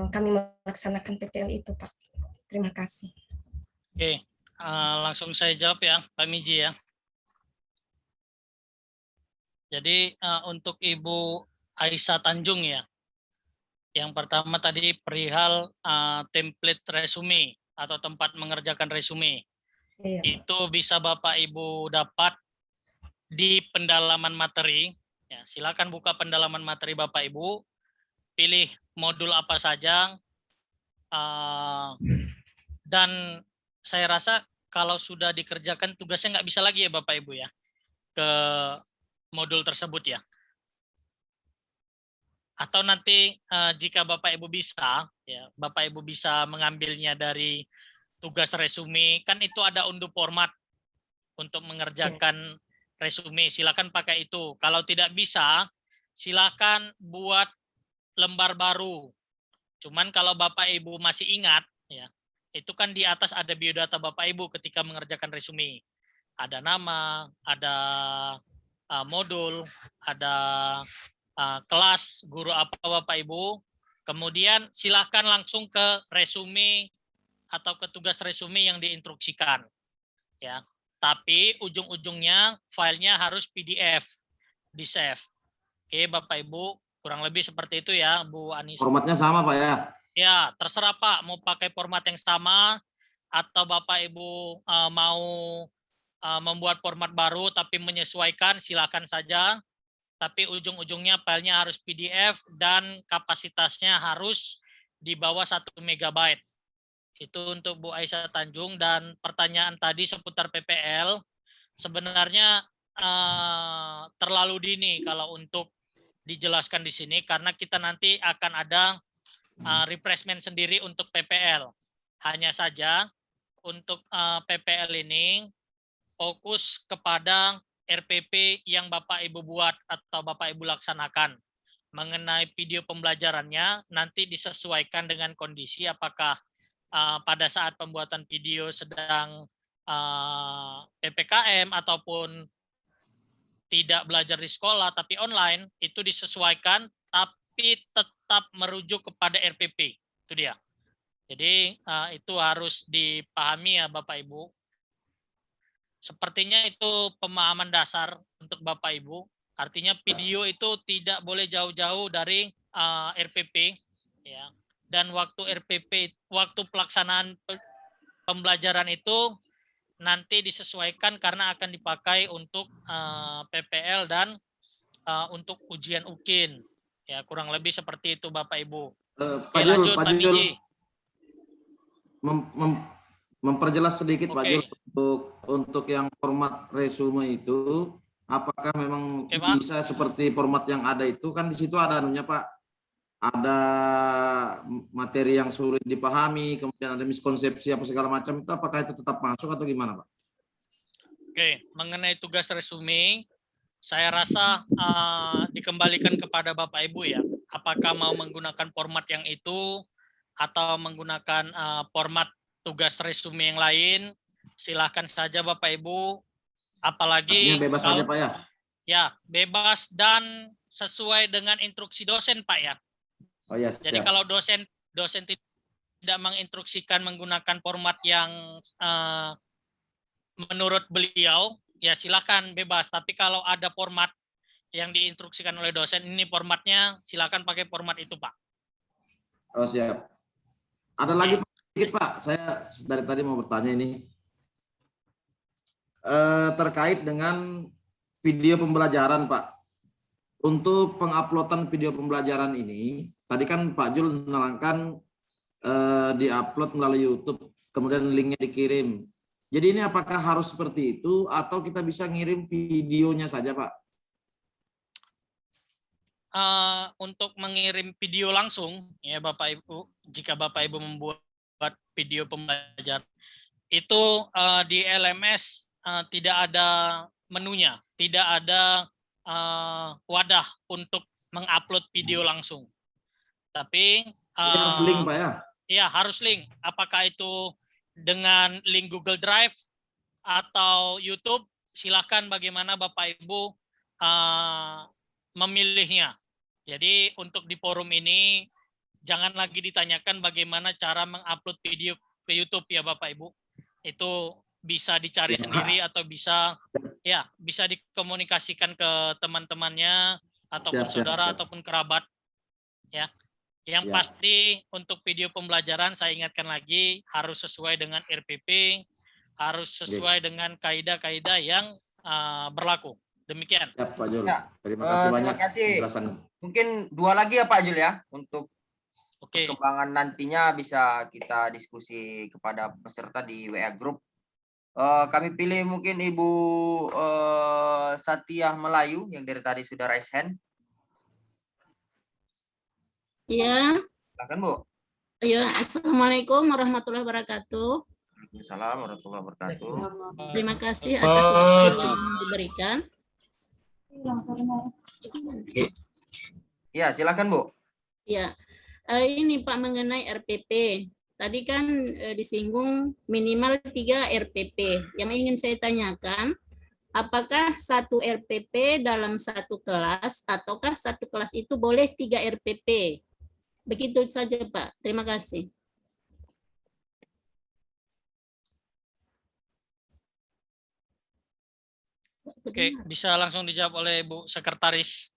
kami melaksanakan PPL itu Pak? Terima kasih. Oke, langsung saya jawab ya Pak Miji ya. Jadi untuk Ibu Aisyah Tanjung ya, yang pertama tadi perihal template resume atau tempat mengerjakan resume. Iya. Itu bisa Bapak Ibu dapat di pendalaman materi. Ya, silakan buka pendalaman materi Bapak Ibu, pilih modul apa saja, dan saya rasa kalau sudah dikerjakan tugasnya nggak bisa lagi ya Bapak Ibu ya ke modul tersebut ya. Atau nanti jika Bapak Ibu bisa, ya Bapak Ibu bisa mengambilnya dari tugas resume, kan itu ada unduh format untuk mengerjakan resume, silakan pakai itu. Kalau tidak bisa, silakan buat lembar baru. Cuman kalau Bapak Ibu masih ingat, ya itu kan di atas ada biodata Bapak Ibu ketika mengerjakan resume. Ada nama, ada modul, ada kelas, guru apa Bapak Ibu. Kemudian silakan langsung ke resume atau ke tugas resume yang diinstruksikan. Ya. Tapi ujung-ujungnya filenya harus PDF, di-save. Oke, Bapak Ibu, kurang lebih seperti itu ya, Bu Anissa. Formatnya sama, Pak ya? Ya, terserah Pak, mau pakai format yang sama, atau Bapak Ibu mau membuat format baru tapi menyesuaikan, silakan saja. Tapi ujung-ujungnya filenya harus PDF dan kapasitasnya harus di bawah 1 MB. Itu untuk Bu Aisyah Tanjung. Dan pertanyaan tadi seputar PPL, sebenarnya terlalu dini kalau untuk dijelaskan di sini, karena kita nanti akan ada refreshment sendiri untuk PPL. Hanya saja untuk PPL ini fokus kepada RPP yang Bapak Ibu buat atau Bapak Ibu laksanakan. mengenai video pembelajarannya nanti disesuaikan dengan kondisi, apakah pada saat pembuatan video sedang PPKM ataupun tidak belajar di sekolah tapi online, itu disesuaikan tapi tetap merujuk kepada RPP. Itu dia. Jadi itu harus dipahami ya Bapak Ibu. Sepertinya itu pemahaman dasar untuk Bapak Ibu. Artinya video itu tidak boleh jauh-jauh dari RPP, ya. Dan waktu RPP, waktu pelaksanaan pembelajaran itu nanti disesuaikan karena akan dipakai untuk PPL dan untuk ujian UKIN. Ya, kurang lebih seperti itu Bapak Ibu. Pak Jul, memperjelas sedikit Pak Jul untuk yang format resume itu, apakah memang bisa seperti format yang ada itu, kan di situ ada anunya Pak, ada materi yang sulit dipahami, kemudian ada miskonsepsi apa segala macam, itu apakah itu tetap masuk atau gimana Pak? Oke, mengenai tugas resume, saya rasa dikembalikan kepada Bapak Ibu ya, apakah mau menggunakan format yang itu atau menggunakan format tugas resume yang lain, silahkan saja Bapak Ibu. Apalagi artinya bebas saja Pak ya? Ya, bebas dan sesuai dengan instruksi dosen Pak ya. Oh ya. Jadi kalau dosen tidak menginstruksikan menggunakan format yang menurut beliau, ya silahkan bebas. Tapi kalau ada format yang diinstruksikan oleh dosen, ini formatnya, silahkan pakai format itu Pak. Oh siap. Ada lagi sedikit Pak, saya dari tadi mau bertanya ini. Terkait dengan video pembelajaran Pak. Untuk penguploadan video pembelajaran ini, tadi kan Pak Jul menerangkan diupload melalui YouTube, kemudian linknya dikirim. Jadi ini apakah harus seperti itu atau kita bisa ngirim videonya saja Pak? Untuk mengirim video langsung, ya Bapak Ibu, jika Bapak Ibu membuat video pembelajaran, itu di LMS tidak ada menunya, tidak ada wadah untuk mengupload video langsung. Tapi harus link Pak ya? Iya harus link. Apakah itu dengan link Google Drive atau YouTube? Silakan bagaimana Bapak Ibu memilihnya. Jadi untuk di forum ini jangan lagi ditanyakan bagaimana cara mengupload video ke YouTube ya Bapak Ibu. Itu bisa dicari sendiri atau bisa dikomunikasikan ke teman-temannya ataupun saudara ataupun kerabat ya. Yang pasti untuk video pembelajaran saya ingatkan lagi harus sesuai dengan RPP, harus sesuai dengan kaidah-kaidah yang berlaku. Demikian. Siap Pak Jul. Terima kasih banyak. Terima kasih. Mungkin 2 lagi ya Pak Jul ya, untuk perkembangan nantinya bisa kita diskusi kepada peserta di WA Group. Kami pilih mungkin Ibu Satya Melayu yang dari tadi sudah raise hand. Ya. Silakan Bu. Ya, Assalamualaikum warahmatullahi wabarakatuh. Waalaikumsalam warahmatullahi wabarakatuh. Terima kasih atas waktu yang diberikan. Ya, silakan Bu. Ya, ini Pak mengenai RPP. Tadi kan disinggung minimal 3 RPP. Yang ingin saya tanyakan, apakah 1 RPP dalam 1 kelas, ataukah 1 kelas itu boleh 3 RPP? Begitu saja Pak. Terima kasih. Oke, bisa langsung dijawab oleh Bu Sekretaris.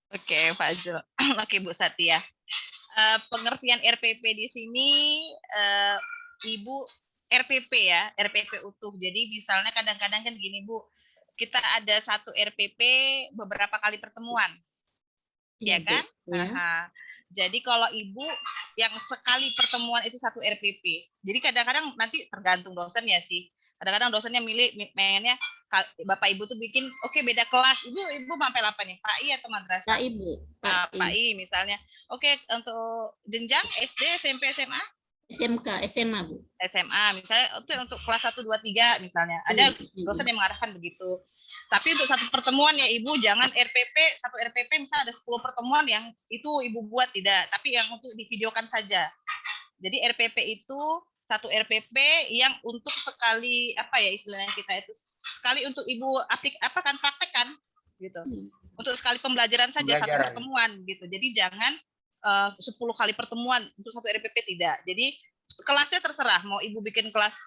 Oke, Pak Jul. Oke, Bu Satya. Pengertian RPP di sini, Ibu, RPP ya, RPP utuh. Jadi misalnya kadang-kadang kan gini Bu, kita ada 1 RPP beberapa kali pertemuan, ya kan? Nah, jadi kalau Ibu yang sekali pertemuan itu 1 RPP. Jadi kadang-kadang nanti tergantung dosen ya sih. Kadang-kadang dosennya pengennya Bapak Ibu tuh bikin beda kelas. Ibu sampai apa nih? Pak I atau madrasah? Pak Ibu. Pak I misalnya. Untuk jenjang SD, SMP, SMA? SMK, SMA, Bu. SMA, misalnya untuk kelas 1, 2, 3 misalnya. Ada dosen yang mengarahkan begitu. Tapi untuk satu pertemuan ya Ibu, jangan satu RPP misalnya ada 10 pertemuan yang itu Ibu buat, tidak. Tapi yang untuk divideokan saja. Jadi RPP itu satu RPP yang untuk sekali, apa ya istilahnya kita itu, sekali untuk Ibu praktekkan gitu. Untuk sekali pembelajaran saja, satu pertemuan gitu. Jadi jangan 10 kali pertemuan untuk satu RPP, tidak. Jadi kelasnya terserah, mau Ibu bikin kelas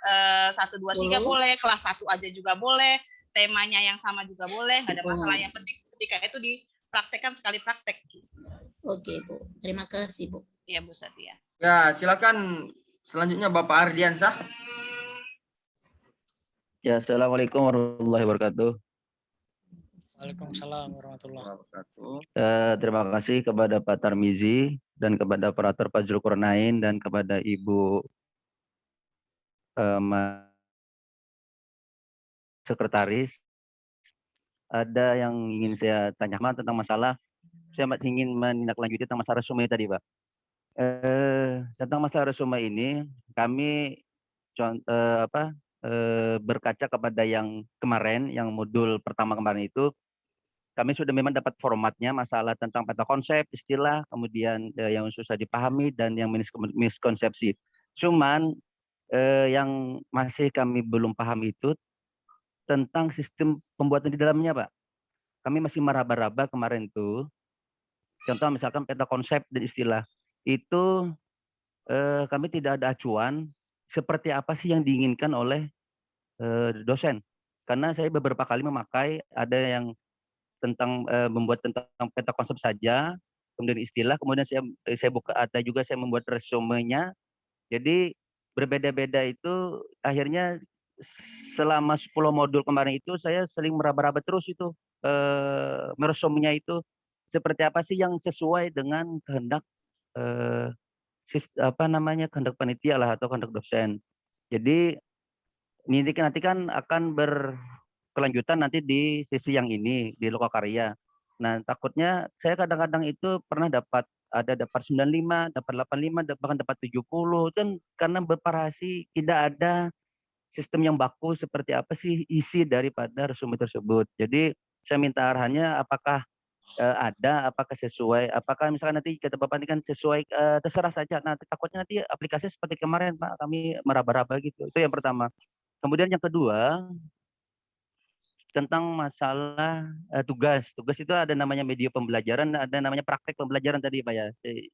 1, 2, 3 boleh, kelas 1 aja juga boleh, temanya yang sama juga boleh, nggak ada masalah. Yang penting ketika itu dipraktekkan sekali praktek. Oke, Bu. Terima kasih, Bu. Iya, Bu Satya. Ya, silakan selanjutnya Bapak Ardiansah. Ya, assalamualaikum warahmatullahi wabarakatuh. Waalaikumsalam warahmatullahi wabarakatuh. Terima kasih kepada Pak Tarmizi dan kepada operator Pak Zulkarnain dan kepada Ibu Sekretaris. Ada yang ingin saya tanyakan tentang masalah, saya masih ingin menindaklanjuti tentang masalah resume tadi, Pak. Tentang masalah resume ini, kami berkaca kepada yang kemarin, yang modul pertama kemarin itu, kami sudah memang dapat formatnya, masalah tentang peta konsep, istilah, kemudian yang susah dipahami dan yang miskonsepsi. Cuman yang masih kami belum paham itu tentang sistem pembuatan di dalamnya, Pak. Kami masih meraba-raba kemarin tuh. Contoh misalkan peta konsep dan istilah itu kami tidak ada acuan seperti apa sih yang diinginkan oleh dosen. Karena saya beberapa kali memakai, ada yang tentang membuat tentang peta konsep saja, kemudian istilah, kemudian saya buka, ada juga saya membuat resumenya. Jadi berbeda-beda itu, akhirnya selama 10 modul kemarin itu saya seling meraba-raba terus itu meresumenya itu seperti apa sih yang sesuai dengan kehendak kehendak panitia lah atau kehendak dosen. Jadi ini nanti kan akan berkelanjutan nanti di sisi yang ini di lokakarya. Nah, takutnya saya kadang-kadang itu pernah dapat 95, dapat 85, bahkan dapat 70, kan karena bervariasi, tidak ada sistem yang baku seperti apa sih isi daripada resume tersebut. Jadi saya minta arahannya, apakah apakah sesuai, apakah misalkan nanti kata Bapak ini kan sesuai, terserah saja. Nah, takutnya nanti aplikasi seperti kemarin, Pak, kami meraba-raba gitu. Itu yang pertama. Kemudian yang kedua, tentang masalah tugas. Tugas itu ada namanya media pembelajaran, ada namanya praktek pembelajaran tadi, Pak ya.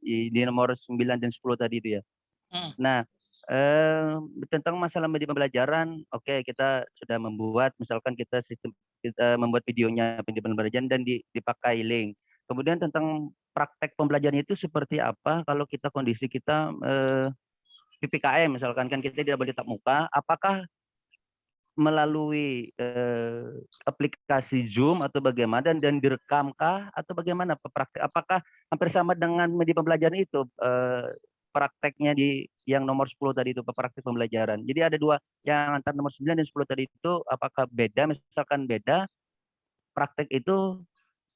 Di nomor 9 dan 10 tadi itu ya. Nah, tentang masalah media pembelajaran, oke, kita sudah membuat, misalkan kita membuat videonya, video pembelajaran dan dipakai link. Kemudian tentang praktek pembelajaran itu seperti apa kalau kita kondisi kita PPKM misalkan, kan kita tidak boleh tatap muka, apakah melalui aplikasi Zoom atau bagaimana dan direkamkah atau bagaimana praktek? Apakah hampir sama dengan media pembelajaran itu prakteknya di yang nomor 10 tadi itu, praktek pembelajaran. Jadi ada dua, yang antara nomor 9 dan 10 tadi itu apakah beda? Misalkan beda, praktek itu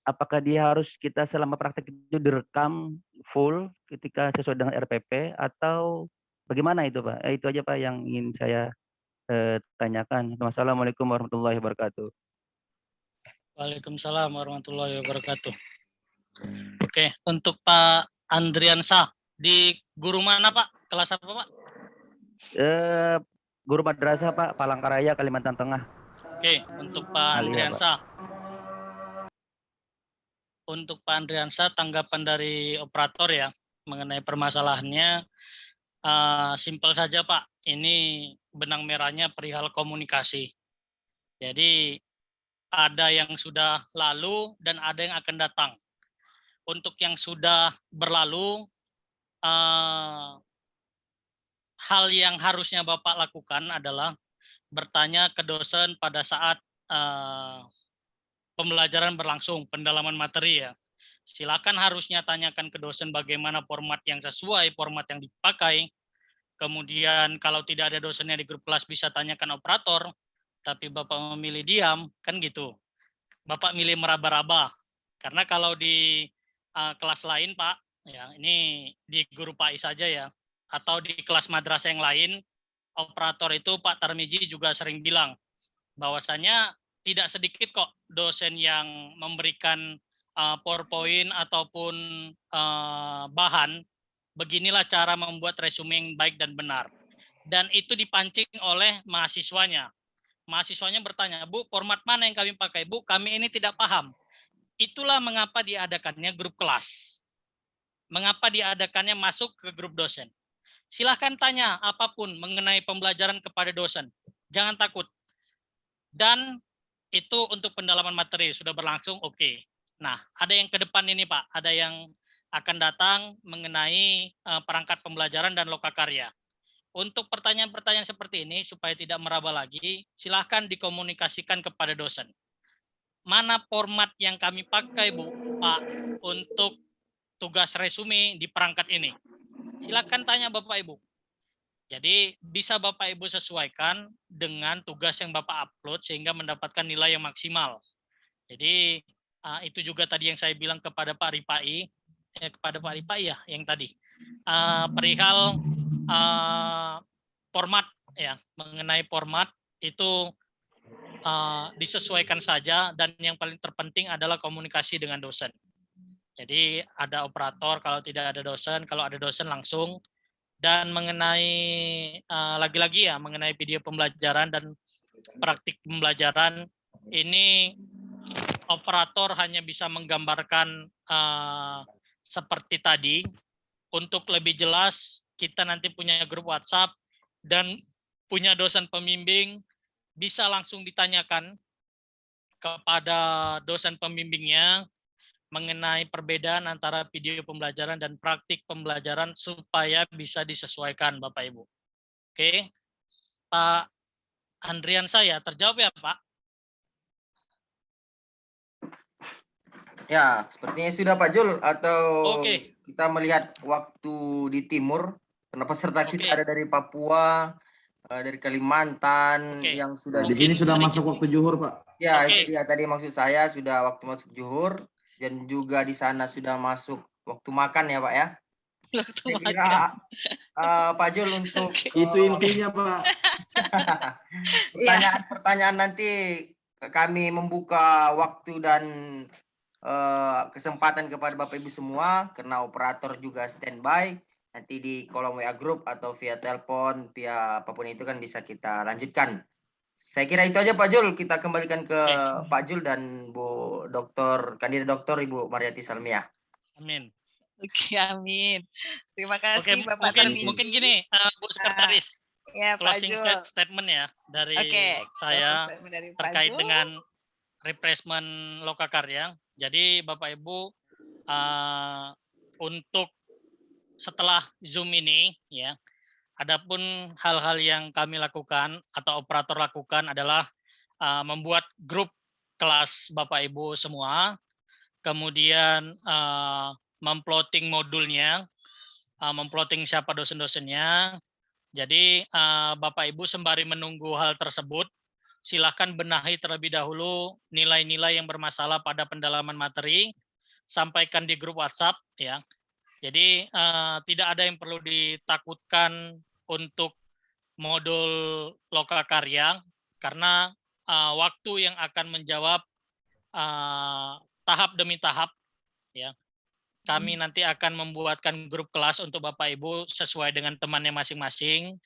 apakah dia harus kita selama praktek itu direkam full ketika sesuai dengan RPP atau bagaimana itu, Pak? Itu aja, Pak, yang ingin saya tanyakan. Wassalamualaikum warahmatullahi wabarakatuh. Waalaikumsalam warahmatullahi wabarakatuh. Oke, untuk Pak Andriansah, di guru mana, Pak? Kelas apa, Pak? Guru madrasah, Pak, Palangkaraya, Kalimantan Tengah. Oke, untuk Pak Andriansah. Untuk Pak Andriansah, tanggapan dari operator ya mengenai permasalahannya simpel saja, Pak. Ini benang merahnya perihal komunikasi. Jadi ada yang sudah lalu dan ada yang akan datang. Untuk yang sudah berlalu, hal yang harusnya Bapak lakukan adalah bertanya ke dosen pada saat pembelajaran berlangsung, pendalaman materi ya. Silakan harusnya tanyakan ke dosen bagaimana format yang sesuai, format yang dipakai. Kemudian kalau tidak ada dosennya di grup kelas bisa tanyakan operator, tapi Bapak memilih diam, kan gitu. Bapak milih meraba-raba. Karena kalau di kelas lain, Pak, ya ini di guru PAI saja ya, atau di kelas madrasah yang lain, operator itu Pak Tarmizi juga sering bilang bahwasanya tidak sedikit kok dosen yang memberikan PowerPoint ataupun bahan, beginilah cara membuat resume yang baik dan benar. Dan itu dipancing oleh mahasiswanya. Mahasiswanya bertanya, Bu, format mana yang kami pakai? Bu, kami ini tidak paham. Itulah mengapa diadakannya grup kelas. Mengapa diadakannya masuk ke grup dosen. Silahkan tanya apapun mengenai pembelajaran kepada dosen. Jangan takut. Dan itu untuk pendalaman materi sudah berlangsung, oke. Nah, ada yang ke depan ini Pak, ada yang akan datang mengenai perangkat pembelajaran dan lokakarya. Untuk pertanyaan-pertanyaan seperti ini supaya tidak meraba lagi, silahkan dikomunikasikan kepada dosen. Mana format yang kami pakai Bu, Pak, untuk tugas resume di perangkat ini? Silakan tanya Bapak Ibu. Jadi bisa Bapak Ibu sesuaikan dengan tugas yang Bapak upload sehingga mendapatkan nilai yang maksimal. Jadi itu juga tadi yang saya bilang kepada Pak Ripai, ya yang tadi perihal format ya, mengenai format itu disesuaikan saja dan yang paling terpenting adalah komunikasi dengan dosen. Jadi ada operator kalau tidak ada dosen, kalau ada dosen langsung. Dan mengenai lagi-lagi ya mengenai video pembelajaran dan praktik pembelajaran ini operator hanya bisa menggambarkan seperti tadi. Untuk lebih jelas kita nanti punya grup WhatsApp dan punya dosen pembimbing, bisa langsung ditanyakan kepada dosen pembimbingnya mengenai perbedaan antara video pembelajaran dan praktik pembelajaran supaya bisa disesuaikan Bapak Ibu. Oke, Pak Andrian saya terjawab ya Pak? Ya, sepertinya sudah Pak Jul, atau kita melihat waktu di timur, karena peserta kita ada dari Papua, dari Kalimantan, yang sudah di sini sudah masuk waktu zuhur Pak. Ya, ya tadi maksud saya sudah waktu masuk zuhur. Dan juga di sana sudah masuk waktu makan ya Pak ya. Saya kira Pak Jul untuk itu intinya Pak. pertanyaan nanti kami membuka waktu dan kesempatan kepada Bapak Ibu semua karena operator juga standby. Nanti di kolom WA group atau via telepon, via apapun itu kan bisa kita lanjutkan. Saya kira itu aja Pak Jul, kita kembalikan ke Pak Jul dan Bu Doktor, Kandidat Doktor Ibu Mariati Salmiah. Amin. Oke, amin. Terima kasih Bapak Tarmizi. Mungkin gini, Bu Sekretaris, ya, Pak closing Jul. statement ya dari saya dari terkait Jul. dengan refreshment lokakarya. Jadi Bapak Ibu untuk setelah Zoom ini ya, adapun hal-hal yang kami lakukan atau operator lakukan adalah membuat grup kelas Bapak Ibu semua, kemudian memplotting modulnya, memplotting siapa dosen-dosennya. Jadi Bapak Ibu sembari menunggu hal tersebut, silahkan benahi terlebih dahulu nilai-nilai yang bermasalah pada pendalaman materi, sampaikan di grup WhatsApp ya. Jadi tidak ada yang perlu ditakutkan untuk modul lokakarya karena waktu yang akan menjawab tahap demi tahap ya. Kami nanti akan membuatkan grup kelas untuk Bapak Ibu sesuai dengan temannya masing-masing.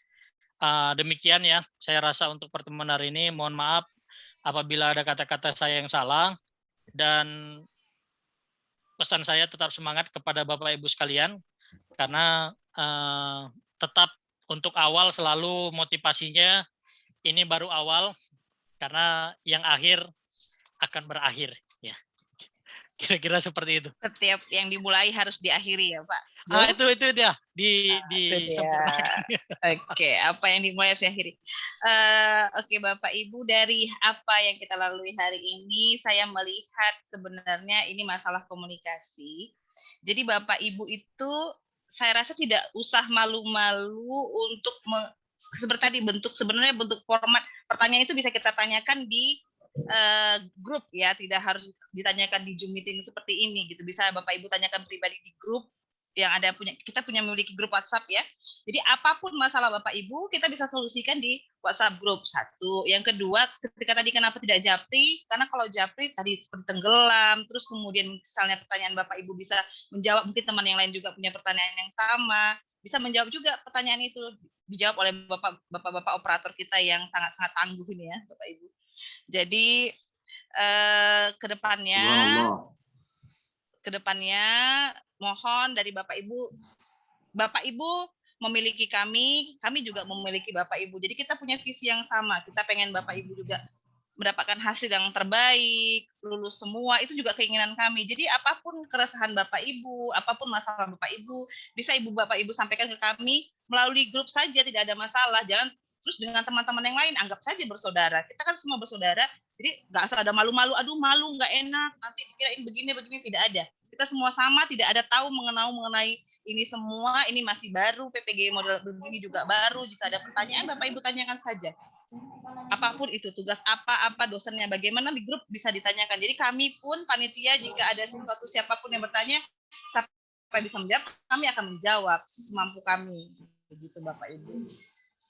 Demikian ya, saya rasa untuk pertemuan hari ini mohon maaf apabila ada kata-kata saya yang salah dan pesan saya tetap semangat kepada Bapak Ibu sekalian karena tetap untuk awal selalu motivasinya ini baru awal karena yang akhir akan berakhir ya. Kira-kira seperti itu. Setiap yang dimulai harus diakhiri ya Pak. Itu dia disempurnakan. Oke, apa yang dimulai harus diakhiri. Oke Bapak Ibu, dari apa yang kita lalui hari ini saya melihat sebenarnya ini masalah komunikasi. Jadi Bapak Ibu itu saya rasa tidak usah malu-malu untuk seperti tadi sebenarnya bentuk format pertanyaan itu bisa kita tanyakan di grup ya, tidak harus ditanyakan di Zoom meeting seperti ini gitu. Bisa Bapak Ibu tanyakan pribadi di grup kita memiliki grup WhatsApp ya. Jadi apapun masalah Bapak Ibu kita bisa solusikan di WhatsApp grup. Satu. Yang kedua, ketika tadi kenapa tidak japri? Karena kalau japri tadi seperti tenggelam, terus kemudian misalnya pertanyaan Bapak Ibu bisa menjawab, mungkin teman yang lain juga punya pertanyaan yang sama, bisa menjawab juga pertanyaan itu, dijawab oleh Bapak-bapak operator kita yang sangat-sangat tangguh ini ya, Bapak Ibu. Jadi kedepannya mohon dari Bapak Ibu memiliki kami juga memiliki Bapak Ibu. Jadi kita punya visi yang sama. Kita pengen Bapak Ibu juga mendapatkan hasil yang terbaik, lulus semua, itu juga keinginan kami. Jadi apapun keresahan Bapak Ibu, apapun masalah Bapak Ibu, bisa Bapak Ibu sampaikan ke kami melalui grup saja, tidak ada masalah. Jangan terus dengan teman-teman yang lain, anggap saja bersaudara. Kita kan semua bersaudara, jadi nggak usah ada malu-malu, aduh malu, nggak enak, nanti dikirain begini, tidak ada. Kita semua sama, tidak ada tahu mengenai ini semua, ini masih baru, PPG model begini juga baru. Jika ada pertanyaan, Bapak Ibu tanyakan saja. Apapun itu, tugas apa dosennya, bagaimana di grup bisa ditanyakan. Jadi kami pun, panitia, jika ada sesuatu siapapun yang bertanya, siapa bisa menjawab, kami akan menjawab semampu kami. Begitu Bapak Ibu.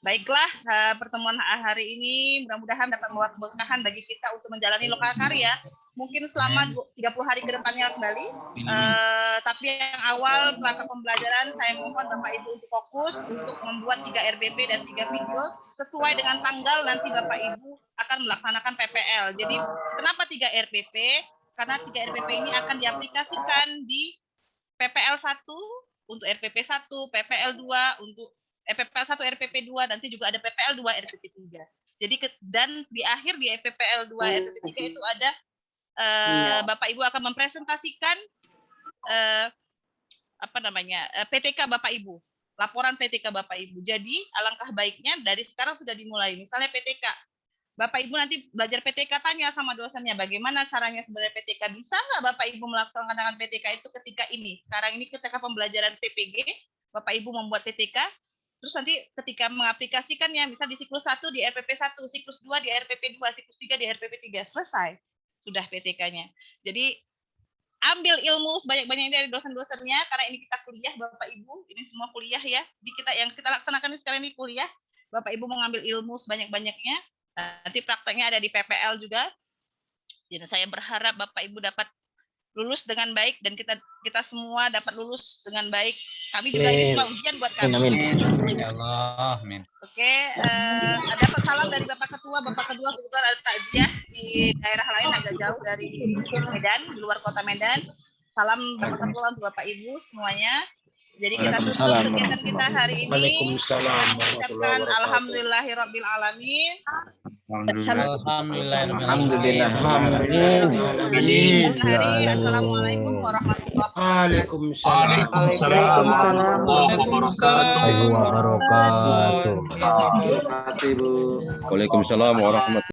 Baiklah, pertemuan hari ini mudah-mudahan dapat membawa keberkahan bagi kita untuk menjalani lokal karya. Mungkin selama 30 hari ke depannya kembali. Tapi yang awal perangkat pembelajaran, saya mohon Bapak Ibu untuk fokus untuk membuat 3 RPP dan 3 video sesuai dengan tanggal nanti Bapak Ibu akan melaksanakan PPL. Jadi kenapa 3 RPP? Karena 3 RPP ini akan diaplikasikan di PPL 1 untuk RPP 1, PPL 2 untuk PPL 1, RPP 2, nanti juga ada PPL 2, RPP 3. Jadi dan di akhir di PPL 2, RPP 3 itu ada Bapak Ibu akan mempresentasikan PTK Bapak Ibu, laporan PTK Bapak Ibu. Jadi alangkah baiknya dari sekarang sudah dimulai. Misalnya PTK, Bapak Ibu nanti belajar PTK, tanya sama dosennya bagaimana caranya sebenarnya PTK. Bisa nggak Bapak Ibu melaksanakan PTK itu ketika ini? Sekarang ini ketika pembelajaran PPG, Bapak Ibu membuat PTK. Terus nanti ketika mengaplikasikannya, misal di siklus 1 di RPP 1, siklus 2 di RPP 2, siklus 3 di RPP 3, selesai sudah PTK-nya. Jadi ambil ilmu sebanyak-banyaknya dari dosen-dosennya, karena ini kita kuliah Bapak Ibu, ini semua kuliah ya. Yang kita laksanakan sekarang ini kuliah, Bapak Ibu mengambil ilmu sebanyak-banyaknya. Nanti prakteknya ada di PPL juga. Jadi saya berharap Bapak Ibu dapat lulus dengan baik dan kita semua dapat lulus dengan baik. Kami juga ini semua ujian buat kami. Amin. Ya Allah, amin. Oke, dapat salam dari Bapak Ketua. Bapak Ketua kebetulan ada takziah di daerah lain agak jauh dari Medan, di luar kota Medan. Salam Bapak Ketua untuk Bapak Ibu semuanya. Jadi kita tutup kegiatan kita hari ini. Waalaikumsalam. Ucapkan alhamdulillahirabbil alamin. Assalamualaikum warahmatullahi wabarakatuh. Terima kasih Bu. Waalaikumsalam warahmatullahi wabarakatuh.